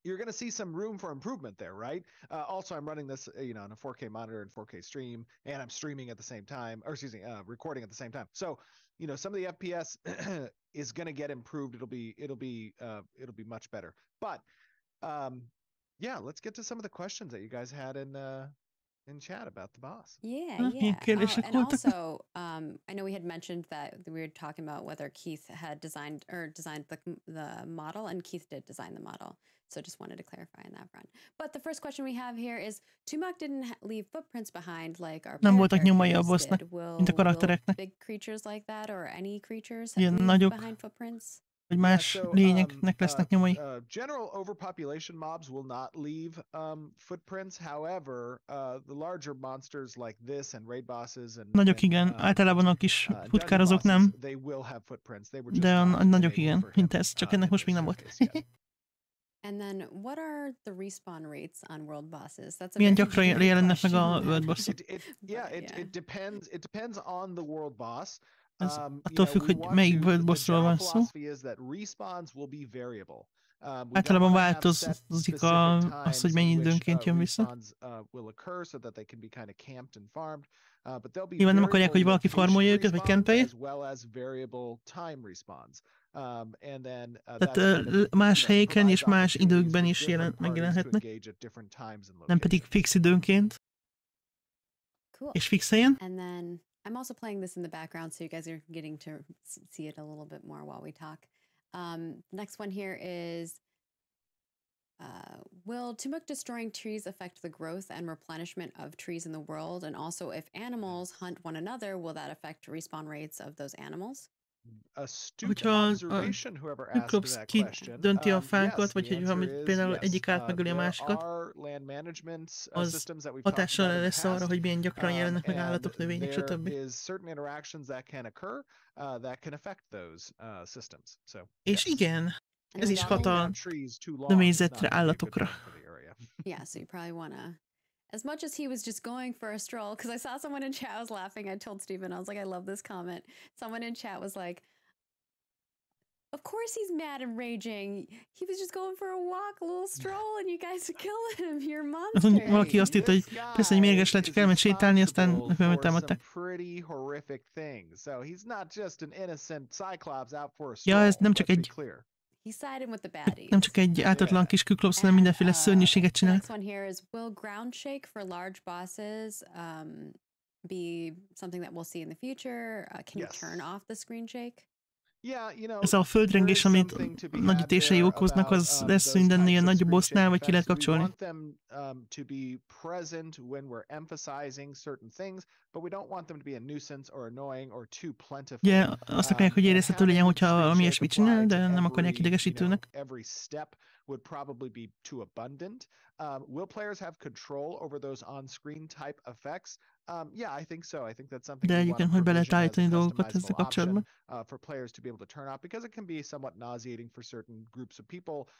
you're going to see some room for improvement there, right? Also, I'm running this, on a 4K monitor and 4K stream, and I'm streaming at the same time, or excuse me, recording at the same time. So, some of the FPS is going to get improved. It'll be much better. But, yeah, let's get to some of the questions that you guys had in chat about the boss. Yeah. And also, I know we had mentioned that we were talking about whether Keith had designed the model, and Keith did design the model. So just wanted to clarify on that front. But the first question we have here is, Tumok didn't leave footprints behind like our nem voltak nyomai a bossnak, mint a karaktereknek. Big creatures like that, or any creatures ilyen nagyok, behind footprints? Vagy más lényeknek lesznek nyomai. General overpopulation mobs will not leave footprints. However, the larger monsters like this and raid bosses and nagyok igen, általában a kis futkározók nem. De a nagyok igen, mint ez, csak ennek most még nem volt. And then, what are the respawn rates on world bosses? That's a milyen gyakran jelennek meg a world bossok? It depends on the world boss. Ez attól függ, hogy melyik world bossról van szó. Általában változik az, hogy mennyi időnként jön vissza. Nyilván nem akarják, hogy valaki farmolja őket, vagy kempelje. Tehát más helyeken és más időkben is megjelenhetnek. Nem pedig fix időnként. És fix helyen. I'm also playing this in the background, so you guys are getting to see it a little bit more while we talk. Next one here is, will Tumok destroying trees affect the growth and replenishment of trees in the world? And also, if animals hunt one another, will that affect respawn rates of those animals? hogyha a küklopsz kidönti a fánkat, vagy hogy például egyik átmegöli a másikat, az hatással lesz arra, hogy milyen gyakran jelennek meg állatok, növények, stb. És igen, ez is hat a növényzetre, állatokra. Yeah, so you probably wanna, as much as he was just going for a stroll, because I saw someone in chat was laughing. I told Steven, I was like, I love this comment. Someone in chat was like, of course he's mad and raging. He was just going for a walk, a little stroll, and you guys kill him. You're monster. Valaki azt írta, hogy persze, hogy mérges lett, csak elment sétálni, aztán támadták. Ja, ez nem csak egy nem csak egy ártatlan kis küklopsz, hanem mindenféle szörnyűséget csinál. Next one here is, will ground shake for large bosses be something that we'll see in the future? Can you turn off the screen shake? Ez a földrengés, amit nagy ütései okoznak, az lesz mindennél nagyobb bossnál, vagy ki lehet kapcsolni. Ugye azt akarják, hogy érezhető legyen, hogyha valami ilyesmit csinál, de nem akarják idegesítőnek. Would probably be too abundant. Will players have control over those on-screen type effects? Yeah, I think so. I think that's something de egyébként, hogy be lehet állítani dolgokat ezzel kapcsolatban. For players to be able to turn off, because it can be somewhat nauseating for certain groups of people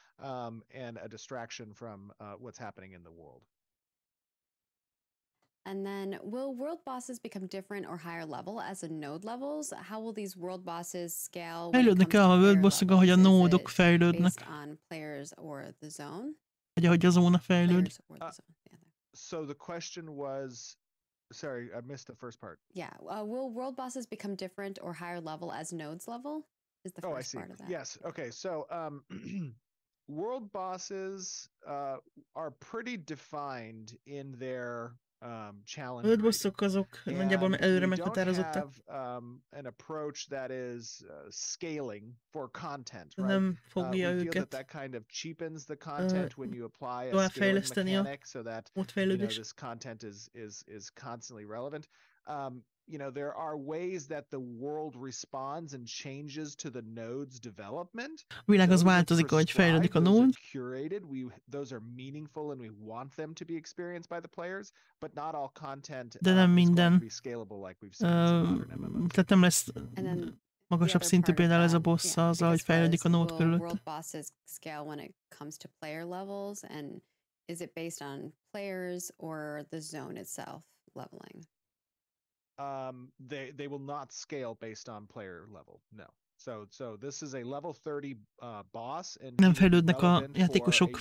and a distraction from what's happening in the world. And then, will world bosses become different or higher level as the node levels? How will these world bosses scale? Fejlődnek-e a world bossok, ahogy a nódok fejlődnek? On players or the zone? Vagy ahogy a zóna fejlőd? So the question was, sorry, I missed the first part. Yeah, will world bosses become different or higher level as nodes level? Is the first part of that? Yes. Okay. So world bosses are pretty defined in their challenge. World bossok azok nagyjából előre meghatározottak. An approach that is scaling for content, nem fogja őket that kind of cheapens the content when you apply a scaling mechanic so that this content is constantly relevant. There are ways that the world responds and changes to the node's development. A világ az változik, ahogy fejlődik a nód. Those are meaningful and we want them to be experienced by the players, but not all content de nem minden. Be scalable like we've seen. Tehát nem lesz magasabb szintű például ez a boss azzal, hogy fejlődik a nód körülött. World bosses scale when it comes to player levels, and is it based on players or the zone itself leveling? They will not scale based on player level. No. So this is a level 30 boss, and nem fejlődnek a játékosok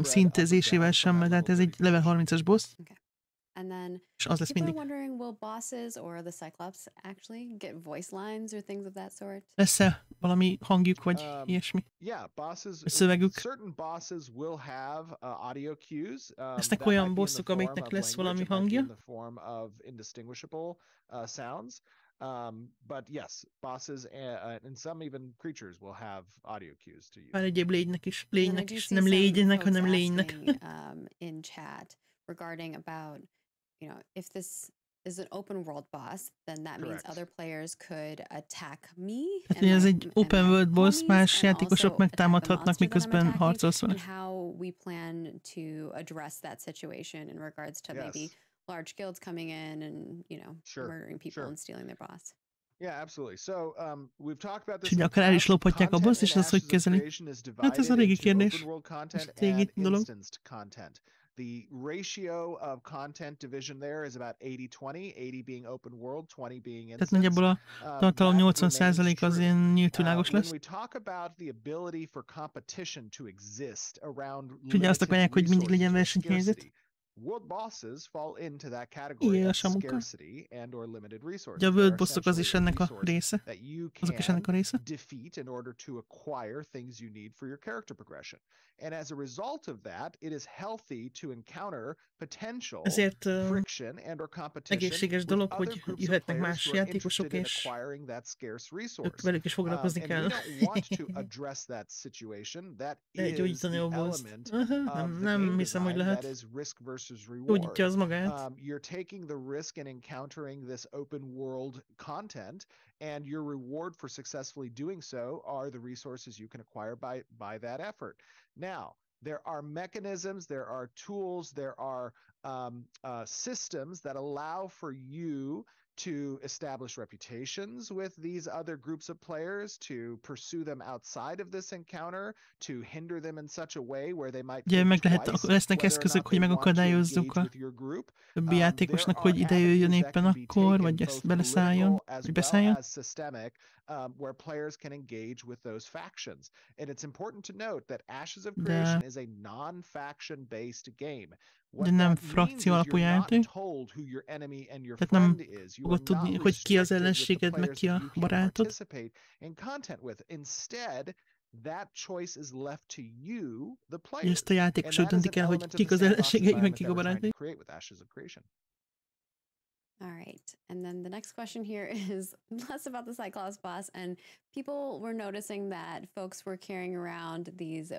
szintezésével sem, tehát ez egy level 30-as boss. Okay. And then és az lesz mindig. Wondering, will bosses or the Cyclops actually get voice lines or things of that sort? Lesz-e valami hangjuk vagy ilyesmi? Yeah, bosses. Szövegük. Certain bosses will have audio cues. Lesznek olyan bosszok, amiknek lesz valami hangja. In the form of indistinguishable sounds. But yes, bosses and some even creatures will have audio cues to use. Már egyéb lénynek is, nem lénynek, hanem lénynek. In chat regarding about, if this is an open world boss, then that means other players could attack me. Hát ez egy open world boss, más játékosok megtámadhatnak, miközben harcolsz vele. And how we plan to address that situation in regards to maybe large guilds coming in and, murdering people and stealing their boss. Yeah, absolutely. So, we've talked about this. És akár el is lophatják a boss, és az hogy kezeli. Hát ez a régi kérdés. Ez a régi dolog. The ratio of content division there is about 80-20, 80 being open world, 20 being instance. Tehát nagyjából a tartalom 80% az ilyen nyílt világos lesz. When we talk about the ability for competition to exist around ugye azt akarják, hogy mindig legyen versenyhelyzet. World bosses fall into that category of scarcity and or limited resources. A world bossok az is ennek a része. Azok is ennek a része. Defeat in order to acquire things you need for your character progression. And as a result of that, it is healthy to encounter potential friction and or competition. Egészséges dolog, hogy jöhetnek más játékosok, és ők velük is foglalkozni kell. De gyógyítani a boss-t. Nem hiszem, hogy lehet. versus reward. Magát. You're taking the risk in encountering this open world content, and your reward for successfully doing so are the resources you can acquire by that effort. Now, there are mechanisms, there are tools, there are systems that allow for you to establish reputations with these other groups of players, to pursue them outside of this encounter, to hinder them in such a way where they might think twice lesznek eszközök, hogy megakadályozzuk a többi játékosnak, hogy ide jöjjön éppen akkor, vagy ezt beleszálljon, vagy beszálljon. Where players can engage with those factions. And it's important to note that Ashes of Creation is a non-faction based game. De nem frakció alapú játék. Tehát nem fogod tudni, hogy ki az ellenséged, meg ki a barátod. Ezt a játékosok döntik el, hogy kik az ellenségeik, meg kik a barátaik. All right. And then the next question here is less about the Cyclops boss. And people were noticing that folks were carrying around these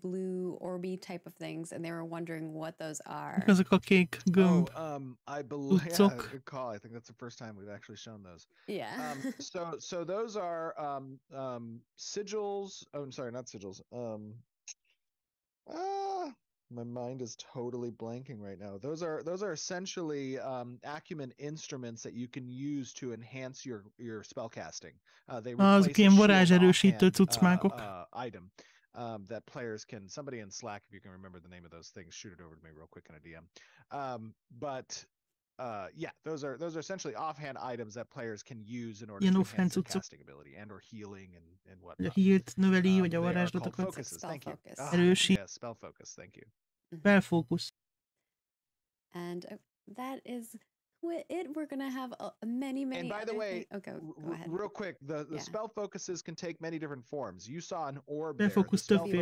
blue orby type of things, and they were wondering what those are. Azok a kék gömb. I believe, good call. I think that's the first time we've actually shown those. Yeah. So those are sigils. Oh, I'm sorry, not sigils. My mind is totally blanking right now. Those are essentially acumen instruments that you can use to enhance your spell casting. They replace ilyen varázserősítő cuccmákok. Item that players can. Somebody in Slack, if you can remember the name of those things, shoot it over to me real quick in a DM. Yeah, those are essentially offhand items that players can use in order to enhance their casting ability and or healing and whatnot. Healt növeli, vagy a varázslatokat erősít. Yeah, spell focus. Thank you. Spell focus. And that is it. We're gonna have many. And by the way, okay, go ahead. Real quick, the spell focuses can take many different forms. You saw an orb there. The spell focus could be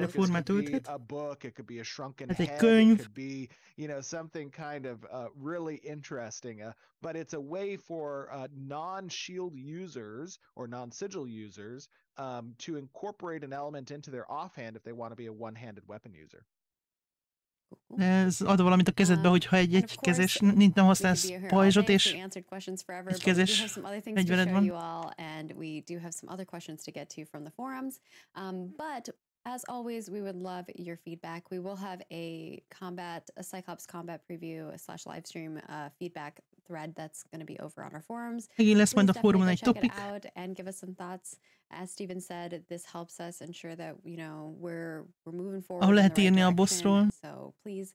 a book, it could be a shrunken head, it could be, something kind of really interesting. But it's a way for non-shield users or non-sigil users to incorporate an element into their offhand if they want to be a one-handed weapon user. Ez ad valamit a kezedbe, hogyha egy kezes, nem használsz pajzsot, és egy kezes fegyvered van. And we do have some other questions to get to from the forums. But as always, we would love your feedback. We will have a Cyclops combat preview / live stream feedback thread that's going to be over on our forums. Megint lesz majd a fórumon egy check topik. it out and give us some thoughts. As Steven said, this helps us ensure that we're moving forward. Ahol lehet írni a bossról. So please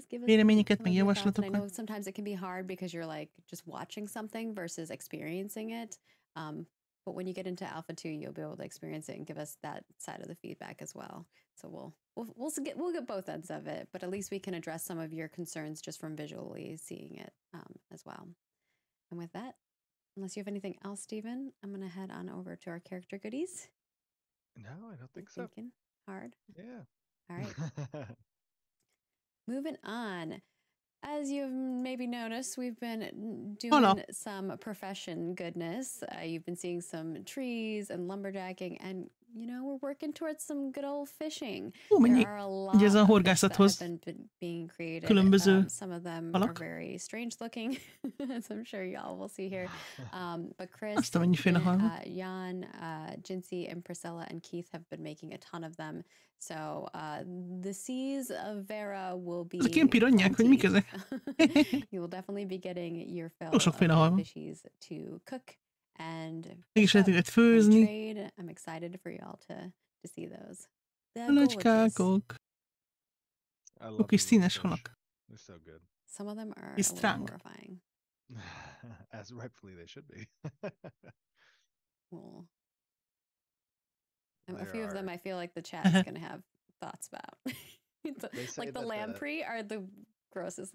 give us véleményeket, meg javaslatokat. I know sometimes it can be hard because you're like just watching something versus experiencing it. But when you get into Alpha 2, you'll be able to experience it and give us that side of the feedback as well. So we'll get both ends of it, but at least we can address some of your concerns just from visually seeing it as well. And with that, unless you have anything else, Steven, I'm going to head on over to our character goodies. No, I don't think so. Thinking hard. Yeah. All right. Moving on. As you've maybe noticed, we've been doing some profession goodness. You've been seeing some trees and lumberjacking, and we're working towards some good old fishing. There are a lot of fish that have been being created. Some of them are very strange looking, as I'm sure y'all will see here. But Chris, Jan, Jinsey, and Priscilla and Keith have been making a ton of them. So the seas of Vera will be you will definitely be getting your fill of fishies to cook and trade. I'm excited for y'all to see those. Halacskák. Kis színes halak. They're so good. Some of them are a little horrifying. As rightfully they should be. Well, a few of them I feel like the chat is going to have thoughts about. Like the lamprey are the grossest.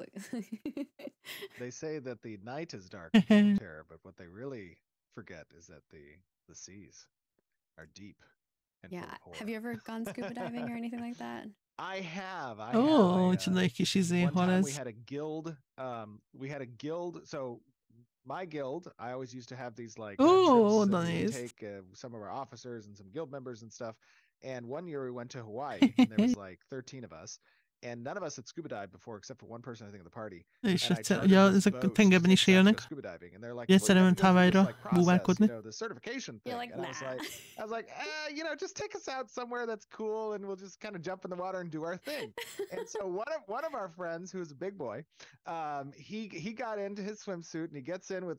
They say that the night is dark and terror, but what they really forget is that the seas are deep. And have you ever gone scuba diving or anything like that? I have. Csinálj kis hal ez. We had a guild. So my guild, I always used to have these like trips take some of our officers and some guild members and stuff. And one year we went to Hawaii, and there was like 13 of us. and none of us had scuba dived before except for one person I think at the party. És egyszer, ugye ezek a tengerben is élnek. Egyszerűen ment Hawaii-ra búvárkodni. The certification thing. And I was like, you know, just take us out somewhere that's cool and we'll just kind of jump in the water and do our thing. And so one of our friends, who's a big boy, he got into his swimsuit and he gets in with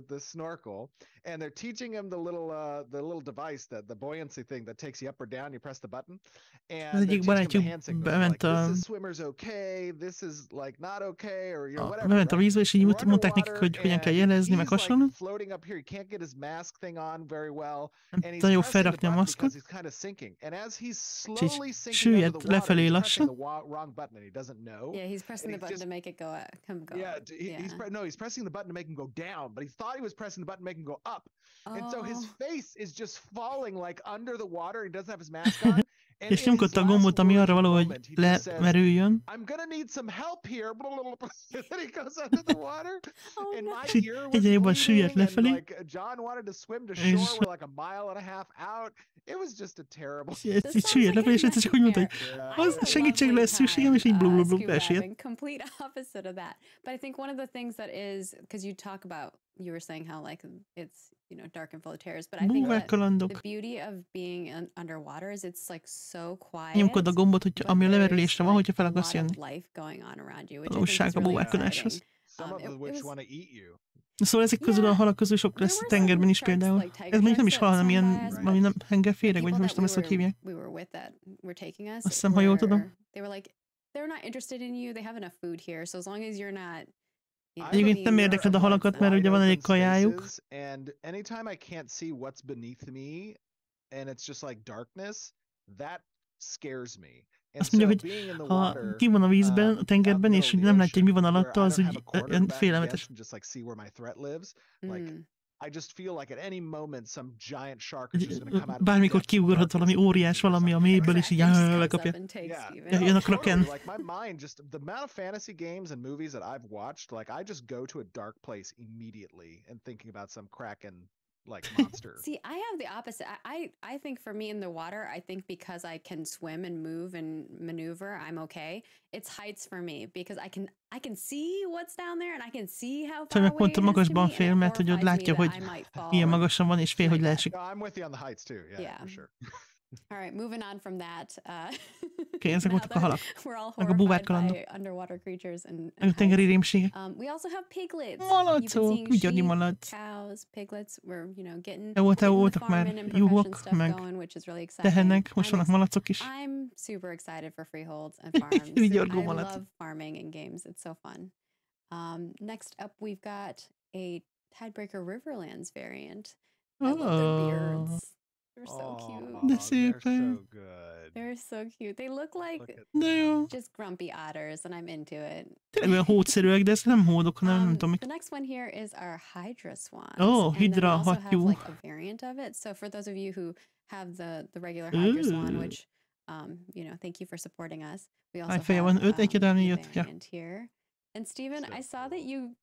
this snorkel, and they're teaching him the little device, the buoyancy thing that takes you up or down. You press the button, and they're teaching him the hand signals. Like, this is swimmer's okay, this is like not okay, or you know whatever. Bement a vízbe, és így mondták nekik, hogy hogyan kell jelezni, meg hasonló. Floating up here, he can't get his mask thing on very well, and he's pressing the button because he's kind of sinking. And as he's slowly sinking süllyed under the water, lefelé he's lassan. pressing the wrong button and he doesn't know. Yeah, he's pressing the button to make it go up. He's pressing the button to make him go down, but he thought he was pressing the button to make him go up. And so his face is just falling like under the water. He doesn't have his mask on. És nyomkodta a gombot, ami arra való, hogy lemerüljön. I'm gonna need some help here. And then he goes under the water. And my ear was egyre jobban süllyedt lefelé. like John wanted to swim to shore. We're like a mile and a half out. It was just a terrible. Így süllyedt lefelé, és egyszer csak úgy mondta, hogy segítségre lesz szükségem, és így blub elsüllyedt. Complete opposite of that. But I think one of the things that is, because you talk about, you were saying how like it's, you know, dark and full of terrors, but I think that the beauty of being underwater is it's like so quiet. Nyomkod a gombot, hogy ami a lemerülésre van, hogyha fel akarsz jönni. Valóság a búvárkodáshoz. Szóval ezek közül a halak közül sok lesz tengerben is például. Ez mondjuk nem is hal, hanem ilyen, valami nem hengerféreg, vagy nem is tudom ezt, hogy hívják. Azt hiszem, ha jól tudom. They're not interested in you, they have enough food here, so as long as you're not. Egyébként nem érdekled a halakat, mert ugye van elég kajájuk. And anytime I can't see what's beneath me, and it's just like darkness, that scares me. Azt mondja, hogy ha ki van a vízben, a tengerben, és nem látja, hogy mi van alatta, az úgy félelmetes. I just feel like at any moment some giant shark is just going to come out. Bármikor kiugorhat valami óriás valami a mélyből, és így lekapja. Jön a kraken. Like my mind just, the amount of fantasy games and movies that I've watched, like I just go to a dark place immediately and thinking about some kraken like monster. See, I have the opposite. I think for me in the water, I think because I can swim and move and maneuver, I'm okay. It's heights for me because I can see what's down there and I can see how far away it is magasban to me, fél, mert hogy ott látja, hogy milyen magasan van, és fél, hogy leesik. I'm with you on the heights too. Yeah. For sure. All right, moving on from that. Okay, ezek voltak a halak. We're all meg a búvárkalandok. underwater creatures and a tengeri rémségek. We also have piglets. Malacok, ugyani malac. Cows, piglets. We're, you know, getting voltak már juhok, meg tehenek, most vannak malacok is. I'm super excited for freeholds and farms. I love farming and games. It's so fun. Next up, we've got a Tidebreaker Riverlands variant. I love their beards. They're so cute. They're so good. They're so cute. They look like just grumpy otters, and I'm into it. Tényleg olyan hódszerűek, de ez nem hódok, hanem nem tudom. The next one here is our Hydra swans. Oh, Hydra hattyú. And then we also have like a variant of it. So for those of you who have the regular Hydra swan, which, you know, thank you for supporting us. We also have a variant here. And Steven, I saw that you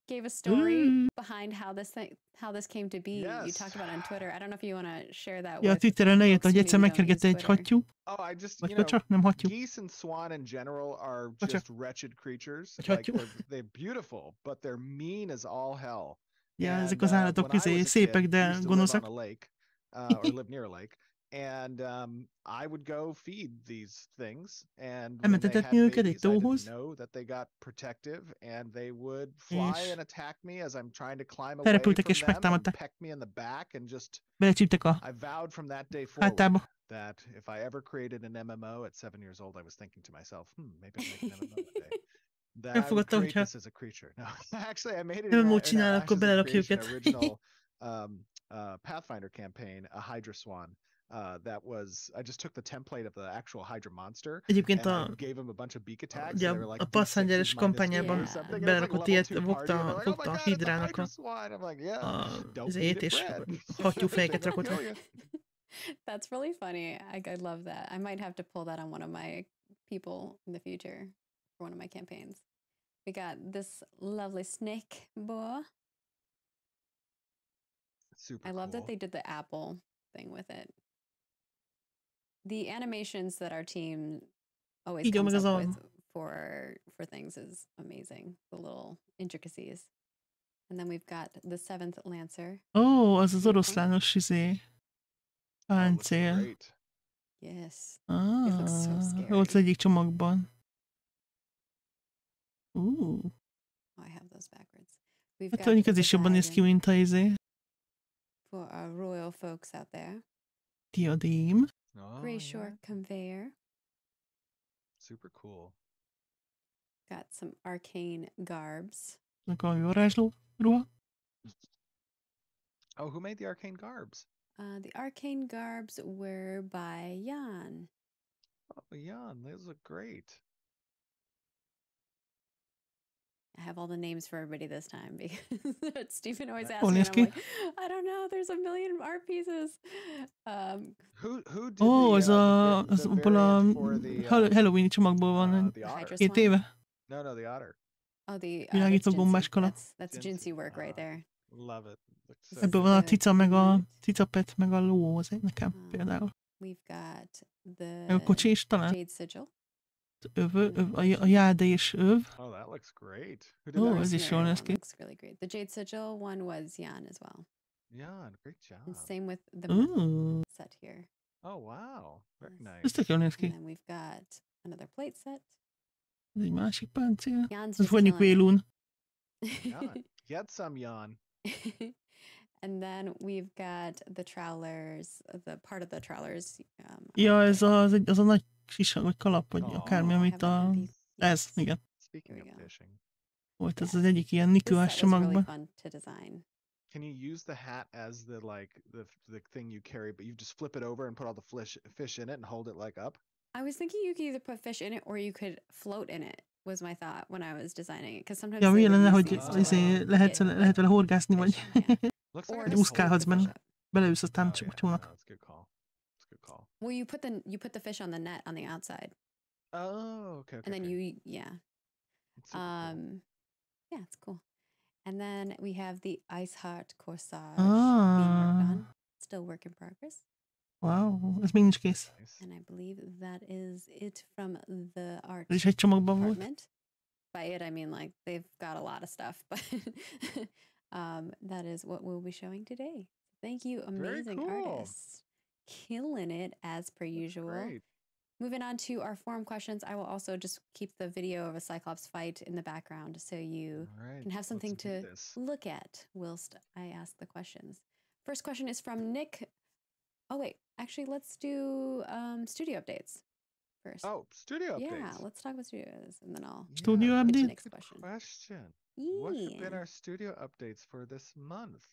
gave a story behind how this came to be. Yes. You talked about it on Twitter. I don't know if you want to share that with Twitteren leírta, hogy egyszer megkergette egy hattyú. Oh, I just, you know, geese and swan in general are just wretched creatures. Like they're beautiful, but they're mean as all hell. Ezek az állatok szépek, de gonoszak. Or live near a lake. And I would go feed these things, and when they had babies, I didn't know that they got protective, and they would fly and attack me as I'm trying to climb away from them, and peck me in the back, and just I vowed from that day forward that if I ever created an MMO at 7 years old, I was thinking to myself, maybe I'll make an MMO one day. That I would create this as a creature. No, actually, I made it in an original Pathfinder campaign, a Hydra Swan. That was, I just took the template of the actual Hydra monster and gave him a bunch of beak attacks. Ugye a Pathfinderes kampányában belerakott ilyet, fogta a hidrának az ét, és hattyú fejeket rakott. That's really funny. I love that. I might have to pull that on one of my people in the future for one of my campaigns. We got this lovely snake boa. Super I love that they did the apple thing with it. The animations that our team always comes up with for things is amazing. The little intricacies. And then we've got the 7th Lancer. Ó, az oroszlános páncél. Yes. Ah, it looks so scary. volt az egyik csomagban. Oh, I have those backwards. Hát mondjuk ez is jobban néz ki, mint a For our royal folks out there. Diadém. Gray Shore conveyor. Super cool. Got some arcane garbs. Valami varázsló ruha. Oh, who made the arcane garbs? The arcane garbs were by Jan. Oh, Jan, those look great. I have all the names for everybody this time because Stephen always asks me, and I'm like, I don't know, there's a million art pieces. Who did az Halloween csomagból van. 2 éve. No, the otter. Oh, the világító bombás kalap. That's Jinsey work right there. Love it. Ebből van a cica, meg a cicapet, meg a ló, az nekem például. We've got the a kocsi is talán. Jade Sigil. A jáde és öv. Oh, that looks great. Ó, ez is jól néz ki. Looks really great. The Jade Sigil one was Jan as well. Jan, great job. And same with the set here. Oh, wow. Very nice. Ez tök jól néz ki. And then we've got another plate set. Ez egy másik páncél. Ez mondjuk vélún. Get some, Jan. And then we've got the trowlers, the part of the trowlers. Ja, ez az a nagy sisak, vagy kalap, vagy akármi, amit ez, igen. Speaking of fishing. Volt ez az egyik ilyen nikőás csomagban. Can you use the hat as the thing you carry, but you just flip it over and put all the fish in it and hold it up? I was thinking you could either put fish in it or you could float in it. Was my thought when I was designing it, because sometimes. Ja, mi lenne, hogy lehet vele horgászni, vagy úszkálhatsz benne. Beleülsz, aztán csónak. That's a good call. Well, you put the fish on the net on the outside. Oh, okay. And then yeah, it's cool. And then we have the Ice Heart corsage being worked on. Still work in progress. Wow, ez még nincs kész. And I believe that is it from the art ez is egy csomagban volt. By it, I mean they've got a lot of stuff, but that is what we'll be showing today. Thank you, amazing artists. Killing it as per usual. Great. Moving on to our forum questions, I will also just keep the video of a Cyclops fight in the background so you can have something to look at whilst I ask the questions. First question is from Nick. Oh, wait. Actually, let's do studio updates first. Oh, studio updates. Yeah, let's talk about studios, and then I'll studio update the next question. What have been our studio updates for this month?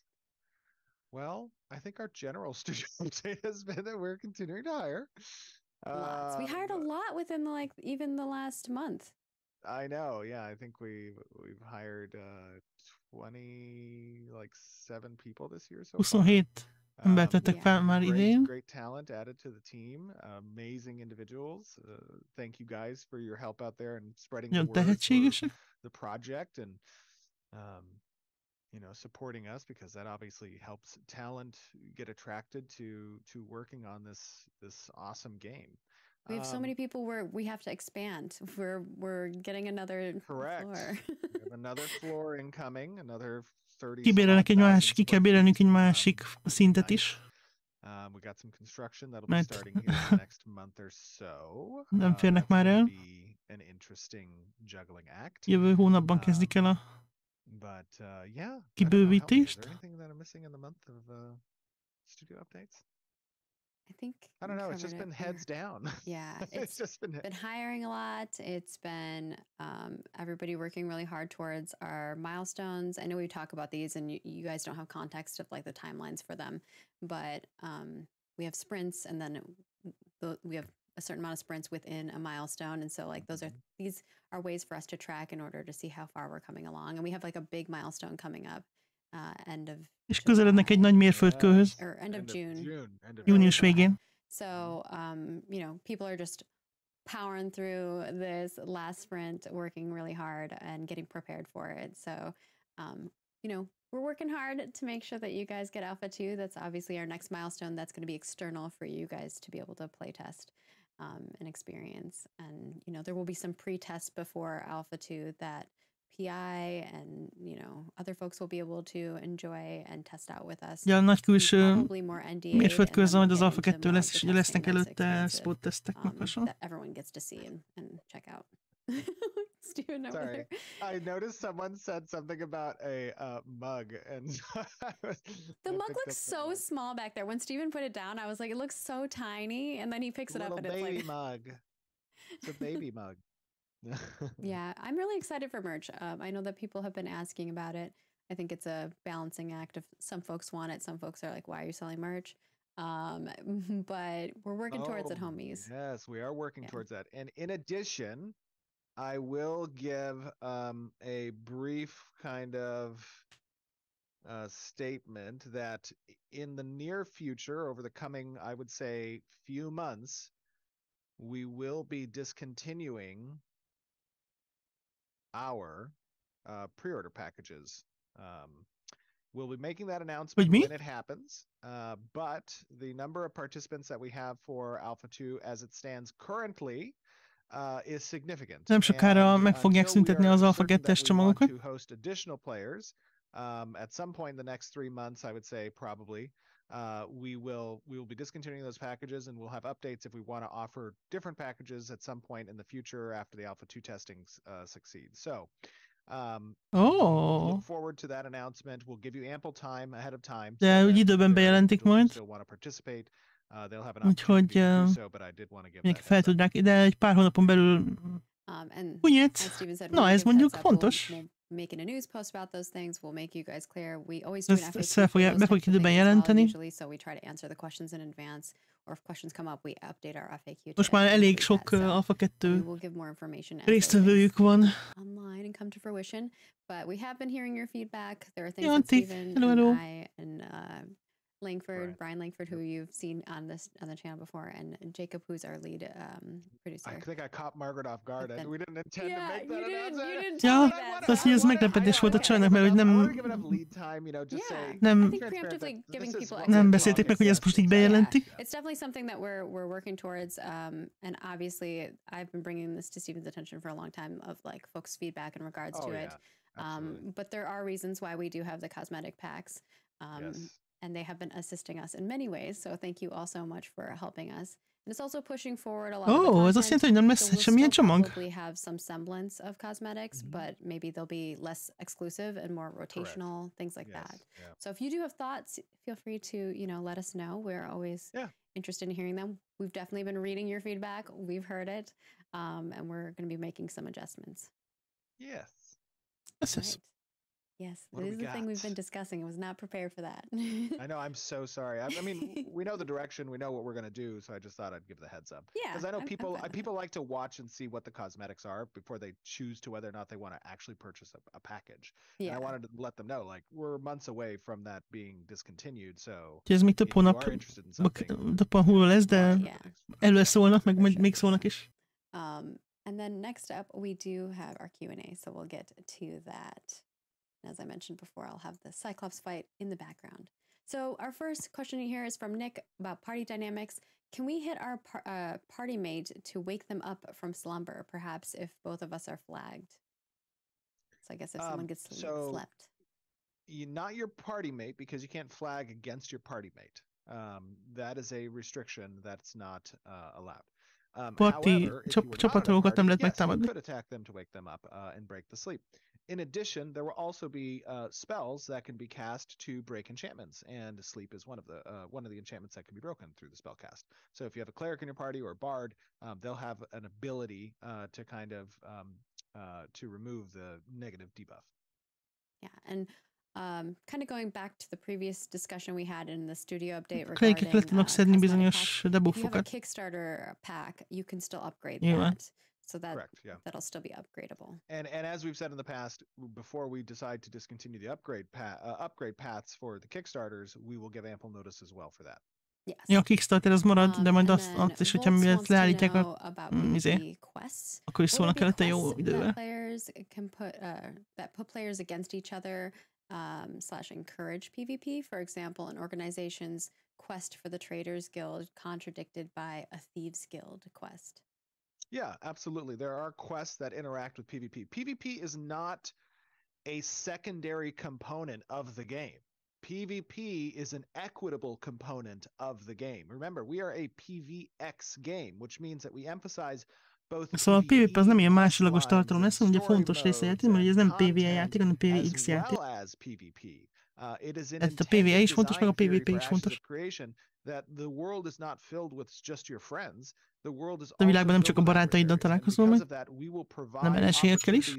Well, I think our general studio update has been that we're continuing to hire. Lots. We hired a lot within even the last month. I know. Yeah, I think we've hired 7 people this year so far. 27 embert tettek fel már idén. Great talent added to the team. Amazing individuals. Thank you guys for your help out there and spreading the word for the project and supporting us, because that obviously helps talent get attracted to working on this awesome game. We have so many people where we have to expand. We're getting another correct. Floor. We have another floor incoming, another 30. Ki kell bérelnünk egy másik szintet is. We got some construction that'll be starting here in the next month or so. Nem férnek már el. An interesting juggling act. Jövő hónapban kezdik el a kibővítést. Is there anything that I'm missing in the month of studio updates? I don't know. It's just been heads down. Yeah, it's just been hiring a lot. It's been everybody working really hard towards our milestones. I know we talk about these, and you guys don't have context of the timelines for them, but we have sprints, and then we have a certain amount of sprints within a milestone, and so these are ways for us to track in order to see how far we're coming along. And we have a big milestone coming up. End of és közelednek egy nagy mérföldkőhöz. Or end of June. Június végén. So, people are just powering through this last sprint, working really hard and getting prepared for it. So, we're working hard to make sure that you guys get Alpha 2. That's obviously our next milestone. That's going to be external for you guys to be able to play test. and experience. And, you know, there will be some pre-tests before Alpha 2 that PI and, you know, other folks will be able to enjoy and test out with us. Ja, nagy külső mérföldkő az, hogy az Alfa 2 lesz, és ugye lesznek előtte spot tesztek. That everyone gets to see and check out. Steven, over Sorry, there. I noticed someone said something about a mug, and the mug looks so small back there. When Steven put it down, I was like, it looks so tiny, and then he picks it up and it's like mug. It's a baby mug. Yeah, I'm really excited for merch. I know that people have been asking about it. I think it's a balancing act of some folks want it, some folks are like, why are you selling merch? But we're working towards it, homies. Yes, we are working towards that. And in addition, I will give a brief kind of statement that in the near future, over the coming, I would say, few months, we will be discontinuing our pre-order packages. We'll be making that announcement when it happens, but the number of participants that we have for Alpha 2 as it stands currently is significant. Nem sokára meg fogják szüntetni az Alfa 2-es csomagokat. To host additional players at some point in the next 3 months, I would say probably. We will be discontinuing those packages, and we'll have updates if we want to offer different packages at some point in the future after the Alpha 2 testing succeeds. So look forward to that announcement. We'll give you ample time ahead of time. De úgy időben bejelentik majd. Úgyhogy még fel tudnák, de egy pár hónapon belül punyet. Na, ez mondjuk fontos. Making a news post about those things will make you guys clear. We always do an FAQ be fogjuk időben jelenteni. Usually, so we try to answer the questions in advance, or if questions come up, we update our FAQ. Most már elég sok Alfa 2 résztvevőjük van. Online and come to fruition, but we have been hearing your feedback. There are things that Steven and I and Langford, Brian Langford, who you've seen on the channel before, and Jacob, who's our lead producer. I think I caught Margaret off guard. We didn't intend to make that announcement. Ja, az, hogy ez meglepetés volt a csajnak, mert hogy nem beszélték meg, hogy ezt most így bejelentik. It's definitely something that we're working towards, and obviously I've been bringing this to Steven's attention for a long time of like folks' feedback in regards to it. But there are reasons why we do have the cosmetic packs. And they have been assisting us in many ways. So thank you all so much for helping us. And it's also pushing forward a lot of the content. Ez azt jelenti, hogy nem lesz semmilyen csomag. Probably have some semblance of cosmetics, but maybe they'll be less exclusive and more rotational, things like that. Yeah. So if you do have thoughts, feel free to, you know, let us know. We're always interested in hearing them. We've definitely been reading your feedback. We've heard it. And we're going to be making some adjustments. Yes. Right. Yes, this is the thing we've been discussing. I was not prepared for that. I know. I'm so sorry. I mean, we know the direction. We know what we're going to do. So I just thought I'd give the heads up. Yeah. Because I know people like to watch and see what the cosmetics are before they choose to whether or not they want to actually purchase a package. Yeah. And I wanted to let them know, like, we're months away from that being discontinued. So ez még több hónap, több hónap lesz, de elő szólnak, meg még szólnak is. And then next up, we do have our Q&A. So we'll get to that. As I mentioned before, I'll have the Cyclops fight in the background. So our first question here is from Nick about party dynamics. Can we hit our party mate to wake them up from slumber, perhaps if both of us are flagged? So I guess if someone gets slept. Not your party mate, because you can't flag against your party mate. That is a restriction that's not allowed. However, if you were not in a party, yes, you could attack them to wake them up and break the sleep. In addition, there will also be spells that can be cast to break enchantments, and sleep is one of the enchantments that can be broken through the spell cast. So if you have a cleric in your party or a bard, they'll have an ability to kind of to remove the negative debuff. Yeah, and kind of going back to the previous discussion we had in the studio update regarding if you have a Kickstarter pack, you can still upgrade that. So that'll still be upgradable. And as we've said in the past, before we decide to discontinue the upgrade paths for the Kickstarters, we will give ample notice as well for that. Yes. Ja, a Kickstarter az marad, de majd azt is, hogyha mivel leállítják akkor is szólnak előtte jó idővel. That put players against each other / encourage PvP. For example, in organizations quest for the Traders Guild contradicted by a Thieves Guild quest? Yeah, absolutely. There are quests that interact with PvP. PvP is not a secondary component of the game. PvP is an equitable component of the game. Remember, we are a PvX game, which means that we emphasize both. Szóval a PvP az nem ilyen másodlagos tartalom lesz, ugye fontos része játék, mert ez nem PvE játék, hanem PvX játék. Tehát a PvE is fontos, meg a PvP is fontos. A világban nem csak a barátaiddal találkozol meg, hanem ellenségekkel is.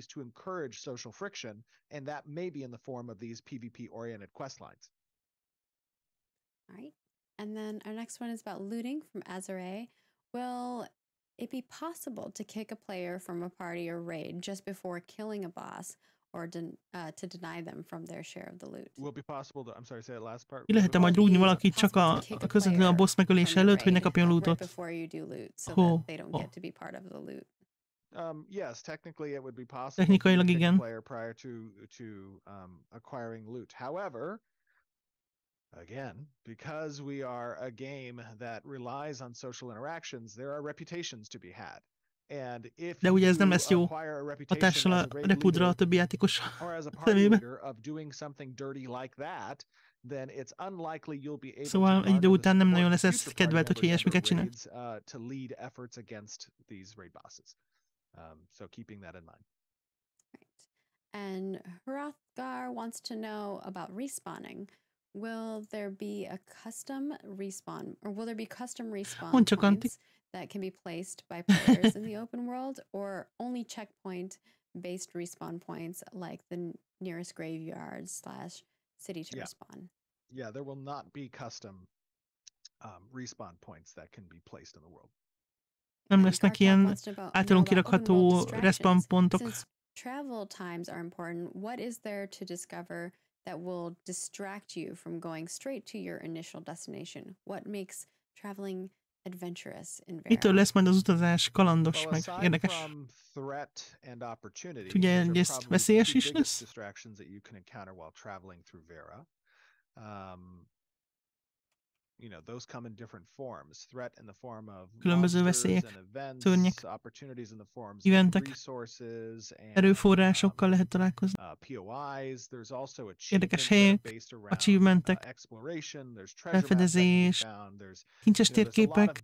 Alright, and then our next one is about looting from Azare. Will it be possible to kick a player from a party or raid just before killing a boss, or to deny them from their share of the loot? Will be possible to, I'm sorry, say that last part. Ki lehet-e majd rúgni valakit csak a közvetlenül a boss megölése előtt, hogy ne kapjon lootot? Before you do loot, so that they don't get to be part of the loot. Yes, technically it would be possible. Technikailag to igen. Player prior to acquiring loot. However, again, because we are a game that relies on social interactions, there are reputations to be had. And if de ugye ez nem lesz jó hatással a repudra a többi játékos szemébe. Szóval egy idő után nem nagyon lesz ez kedvelt, hogy ilyesmiket csinál. So keeping that in mind. Right. And Hrothgar wants to know about respawning. Will there be a custom respawn, or will there be custom respawn points that can be placed by players in the open world, or only checkpoint-based respawn points like the nearest graveyard / city to respawn? Yeah, there will not be custom respawn points that can be placed in the world. Nem lesznek ilyen általunk kirakható respawn pontok. Since travel times are important, what is there to discover that will distract you from going straight to your initial destination? What makes traveling adventurous in Vera? Mitől lesz majd az utazás kalandos, meg érdekes? Ugye, hogy ez veszélyes is lesz? Különböző veszélyek, szörnyek, eventek, erőforrásokkal lehet találkozni. Érdekes helyek, achievementek, felfedezés, kincses térképek,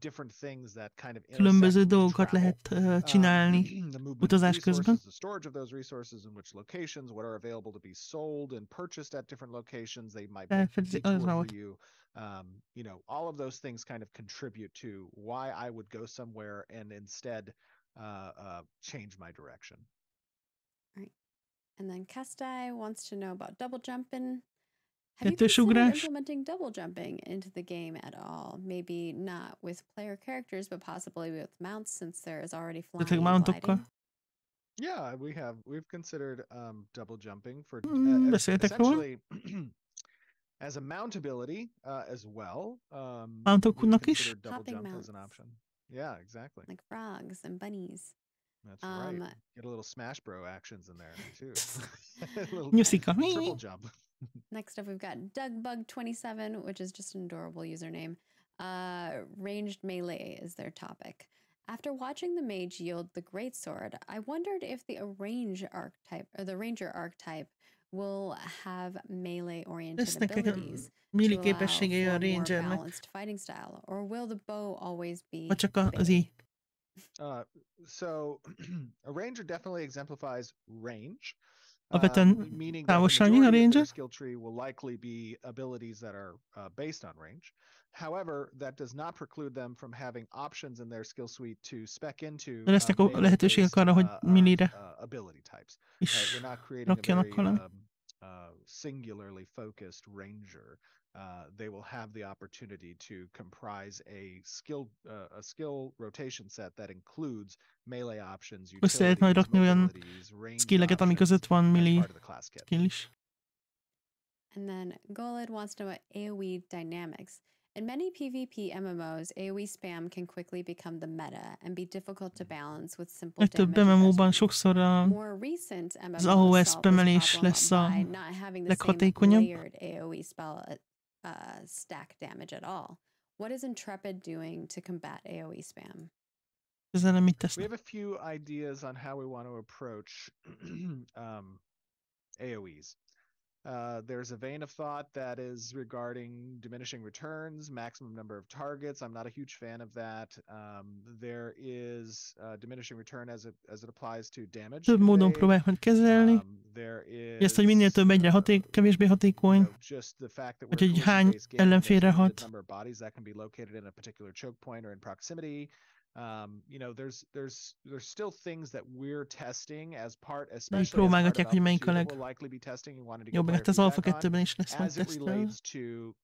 különböző dolgokat lehet csinálni utazás közben. Felfedezés, az már volt. You know, all of those things kind of contribute to why I would go somewhere and instead change my direction. Right. And then Kastai wants to know about double jumping. Have you considered implementing double jumping into the game at all? Maybe not with player characters, but possibly with mounts, since there is already flying and gliding. Yeah, we've considered double jumping for essentially as a mount ability as well. Mountoknak is? Double jump as an option. Yeah, exactly. Like frogs and bunnies. That's right. Get a little Smash Bro actions in there too. Triple jump. Next up, we've got Dougbug27, which is just an adorable username. Ranged melee is their topic. After watching the mage yield the greatsword, I wondered if the ranger archetype will have melee-oriented abilities to allow for more balanced fighting style, or will the bow always be? So a ranger definitely exemplifies range. Meaning that the skill tree will likely be abilities that are based on range. However, that does not preclude them from having options in their skill suite to spec into ability types. We're not creating a very singularly focused ranger. They will have the opportunity to comprise a skill rotation set that includes melee options, utilities, skilleket, ami között van melee skill is. And then Golid wants to know about AoE dynamics. In many PvP MMOs, AoE spam can quickly become the meta and be difficult to balance with simple damage. MMO-ban sokszor More recent MMOs az AOE spamelés lesz a leghatékonyabb. AoE spell stack damage at all. What is Intrepid doing to combat AoE spam? We have a few ideas on how we want to approach AoEs. There's a vein of thought that is regarding diminishing returns, maximum number of targets. I'm not a huge fan of that. There is diminishing return as it applies to damage. Több módon próbálják meg kezelni. Ezt, hogy minél több egyre kevésbé hatékony. Vagy hogy hány ellenfélre hat. There's still things that we're testing as part, especially próbálgatják, hogy melyik a legjobb. Hát az Alfa 2-ben is lesz majd tesztel. To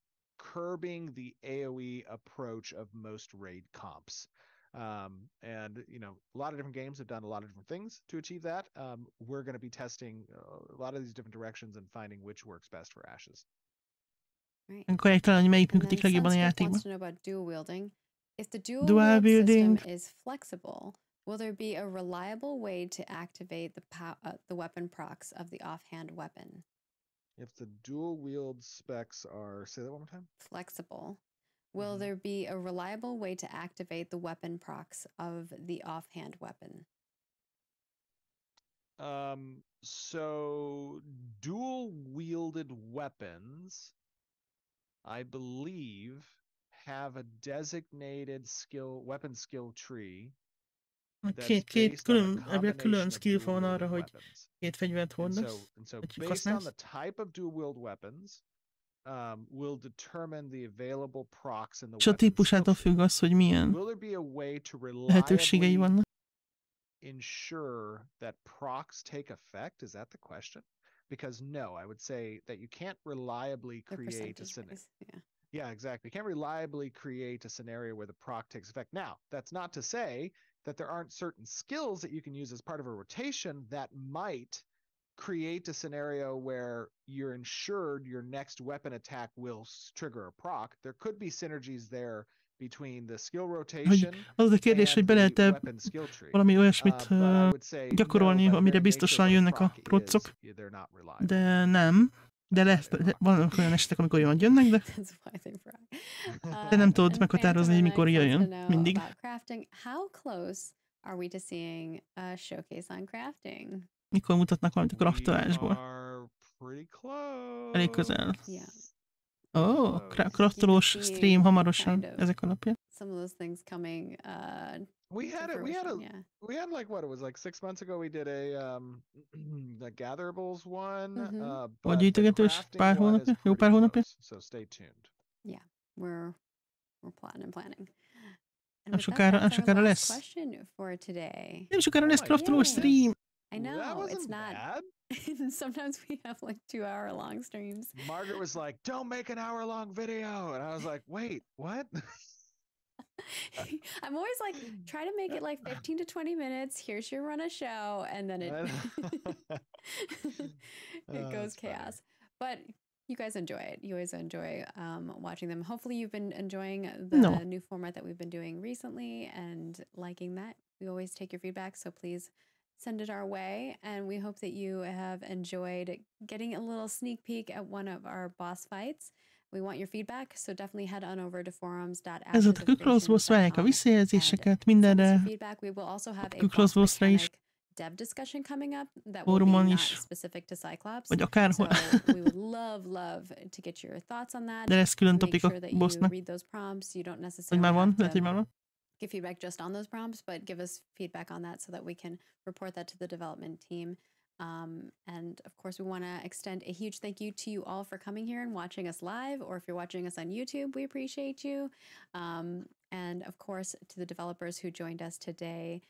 curbing the AoE approach of most raid comps. And a lot of different games have done a lot of different things to achieve that. We're going to be testing a lot of these different directions and finding which works best for Ashes. Akkor talán, hogy melyik működik legjobban a játékban. If the dual wield system is flexible, will there be a reliable way to activate the weapon procs of the offhand weapon? If the dual wield specs are, say that one more time? Flexible. Will there be a reliable way to activate the weapon procs of the offhand weapon? So dual wielded weapons, I believe, have a designated weapon skill tree. Két külön skill van arra, hogy két fegyvert hordasz. And so based on the type of dual wield weapons, will determine the available procs in the és a típusától függ az, hogy milyen lehetőségei vannak. Ensure that procs take effect? Is that the question? Because no, I would say that you can't reliably create a scenario. Yeah, exactly. You can't reliably create a scenario where the proc takes effect. Now, that's not to say that there aren't certain skills that you can use as part of a rotation that might create a scenario where you're ensured your next weapon attack will trigger a proc. There could be synergies there between the skill rotation az a kérdés, hogy be lehet-e valami olyasmit gyakorolni, amire biztosan jönnek a procok, de nem. De lesz, vannak olyan esetek, amikor jönnek, de nem tudod meghatározni, hogy mikor jöjjön mindig. How close are we to seeing a showcase on crafting? Mikor mutatnak valamit a craftolásból? Elég közel. Craftolós stream hamarosan ezek alapján. Some of those things coming. We had like what it was like 6 months ago. We did a gatherables one. Vagy gyűjtögetős pár hónapja? Jó pár hónapja? So stay tuned. Yeah, we're planning. Nem sokára lesz. Nem sokára lesz craftolós stream. I know, it's not. Sometimes we have like 2-hour-long streams. Margaret was like, don't make an hour-long video. And I was like, wait, what? I'm always like, try to make it like 15 to 20 minutes. Here's your run of show. And then it goes chaos. Funny. But you guys enjoy it. You always enjoy watching them. Hopefully you've been enjoying the new format that we've been doing recently and liking that. We always take your feedback. So please send it our way, and we hope that you have enjoyed getting a little sneak peek at one of our boss fights. We want your feedback, so definitely head on over to forums.ashes. Ez a KÜKLOPSZBOSS, várják a visszajelzéseket mindenre. We will also have a KÜKLOPSZBOSSra is. Dev discussion coming up that will be not specific to Cyclops. Vagy akárhol. So we would love to get your thoughts on that. De lesz külön topik a bossnak. Read those prompts. You don't Hogy necessarily már van, lehet, hogy már van. give feedback just on those prompts, but give us feedback on that so that we can report that to the development team. And of course, we want to extend a huge thank you to you all for coming here and watching us live, or if you're watching us on YouTube, we appreciate you. And of course, to the developers who joined us today,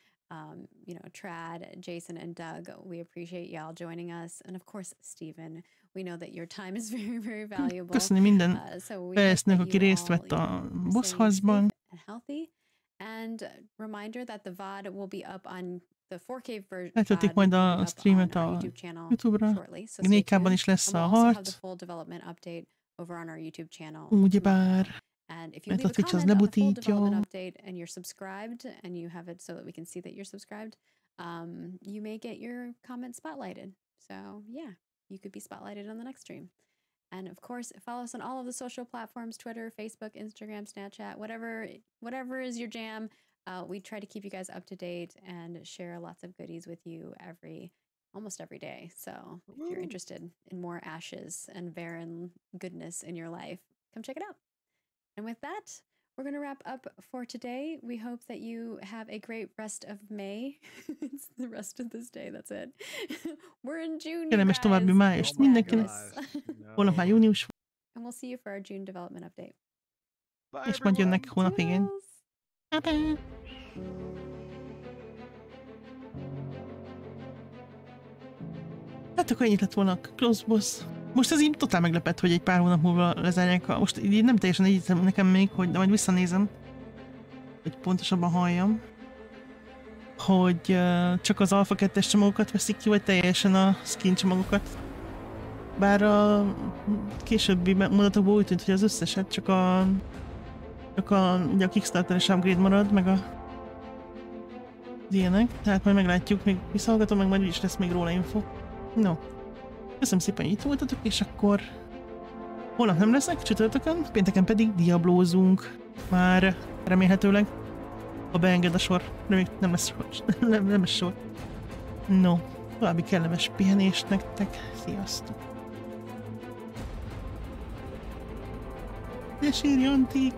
Trad, Jason, and Doug, we appreciate y'all joining us. And of course, Stephen, we know that your time is very, very valuable. Köszönöm minden fejlesztőnek, aki részt vett a bosszharcban. And healthy. And reminder that the VOD will be up on the 4K version. Letöltik majd a streamet a YouTube-ra. 4K-ban is lesz a harc. Ugyebár. Mert a Twitch az lebutítja. And you're subscribed and you have it so that we can see that you're subscribed, you may get your comment spotlighted. So yeah, you could be spotlighted on the next stream. And of course, follow us on all of the social platforms, Twitter, Facebook, Instagram, Snapchat, whatever is your jam. We try to keep you guys up to date and share lots of goodies with you almost every day. So if you're interested in more ashes and barren goodness in your life, come check it out. And with that, we're going to wrap up for today. We hope that you have a great rest of May. It's the rest of this day, that's it. We're in June, Kellemes további májust mindenkinek. Holnap már június. And we'll see you for our June development update. Bye, és majd jönnek hónap végén. Hát akkor ennyit lett volna a KÜKLOPSZBOSS. Most ez így totál meglepett, hogy egy pár hónap múlva lezárják. Most így nem teljesen egyértelmű nekem még, hogy de majd visszanézem, hogy pontosabban halljam, hogy csak az Alfa 2-es csomagokat veszik ki, vagy teljesen a skin csomagokat. Bár a későbbi mondatokból úgy tűnt, hogy az összeset, csak ugye a Kickstarter-es upgrade marad, meg az ilyenek. Tehát majd meglátjuk, még visszahallgatom, meg majd is lesz még róla info. No. Köszönöm szépen, hogy itt voltatok, és akkor holnap nem lesznek, csütörtökön, pénteken pedig diablózunk. Már remélhetőleg, ha beenged a sor. Még nem lesz sor. No. További kellemes pihenést nektek. Sziasztok! De sírj, Antik!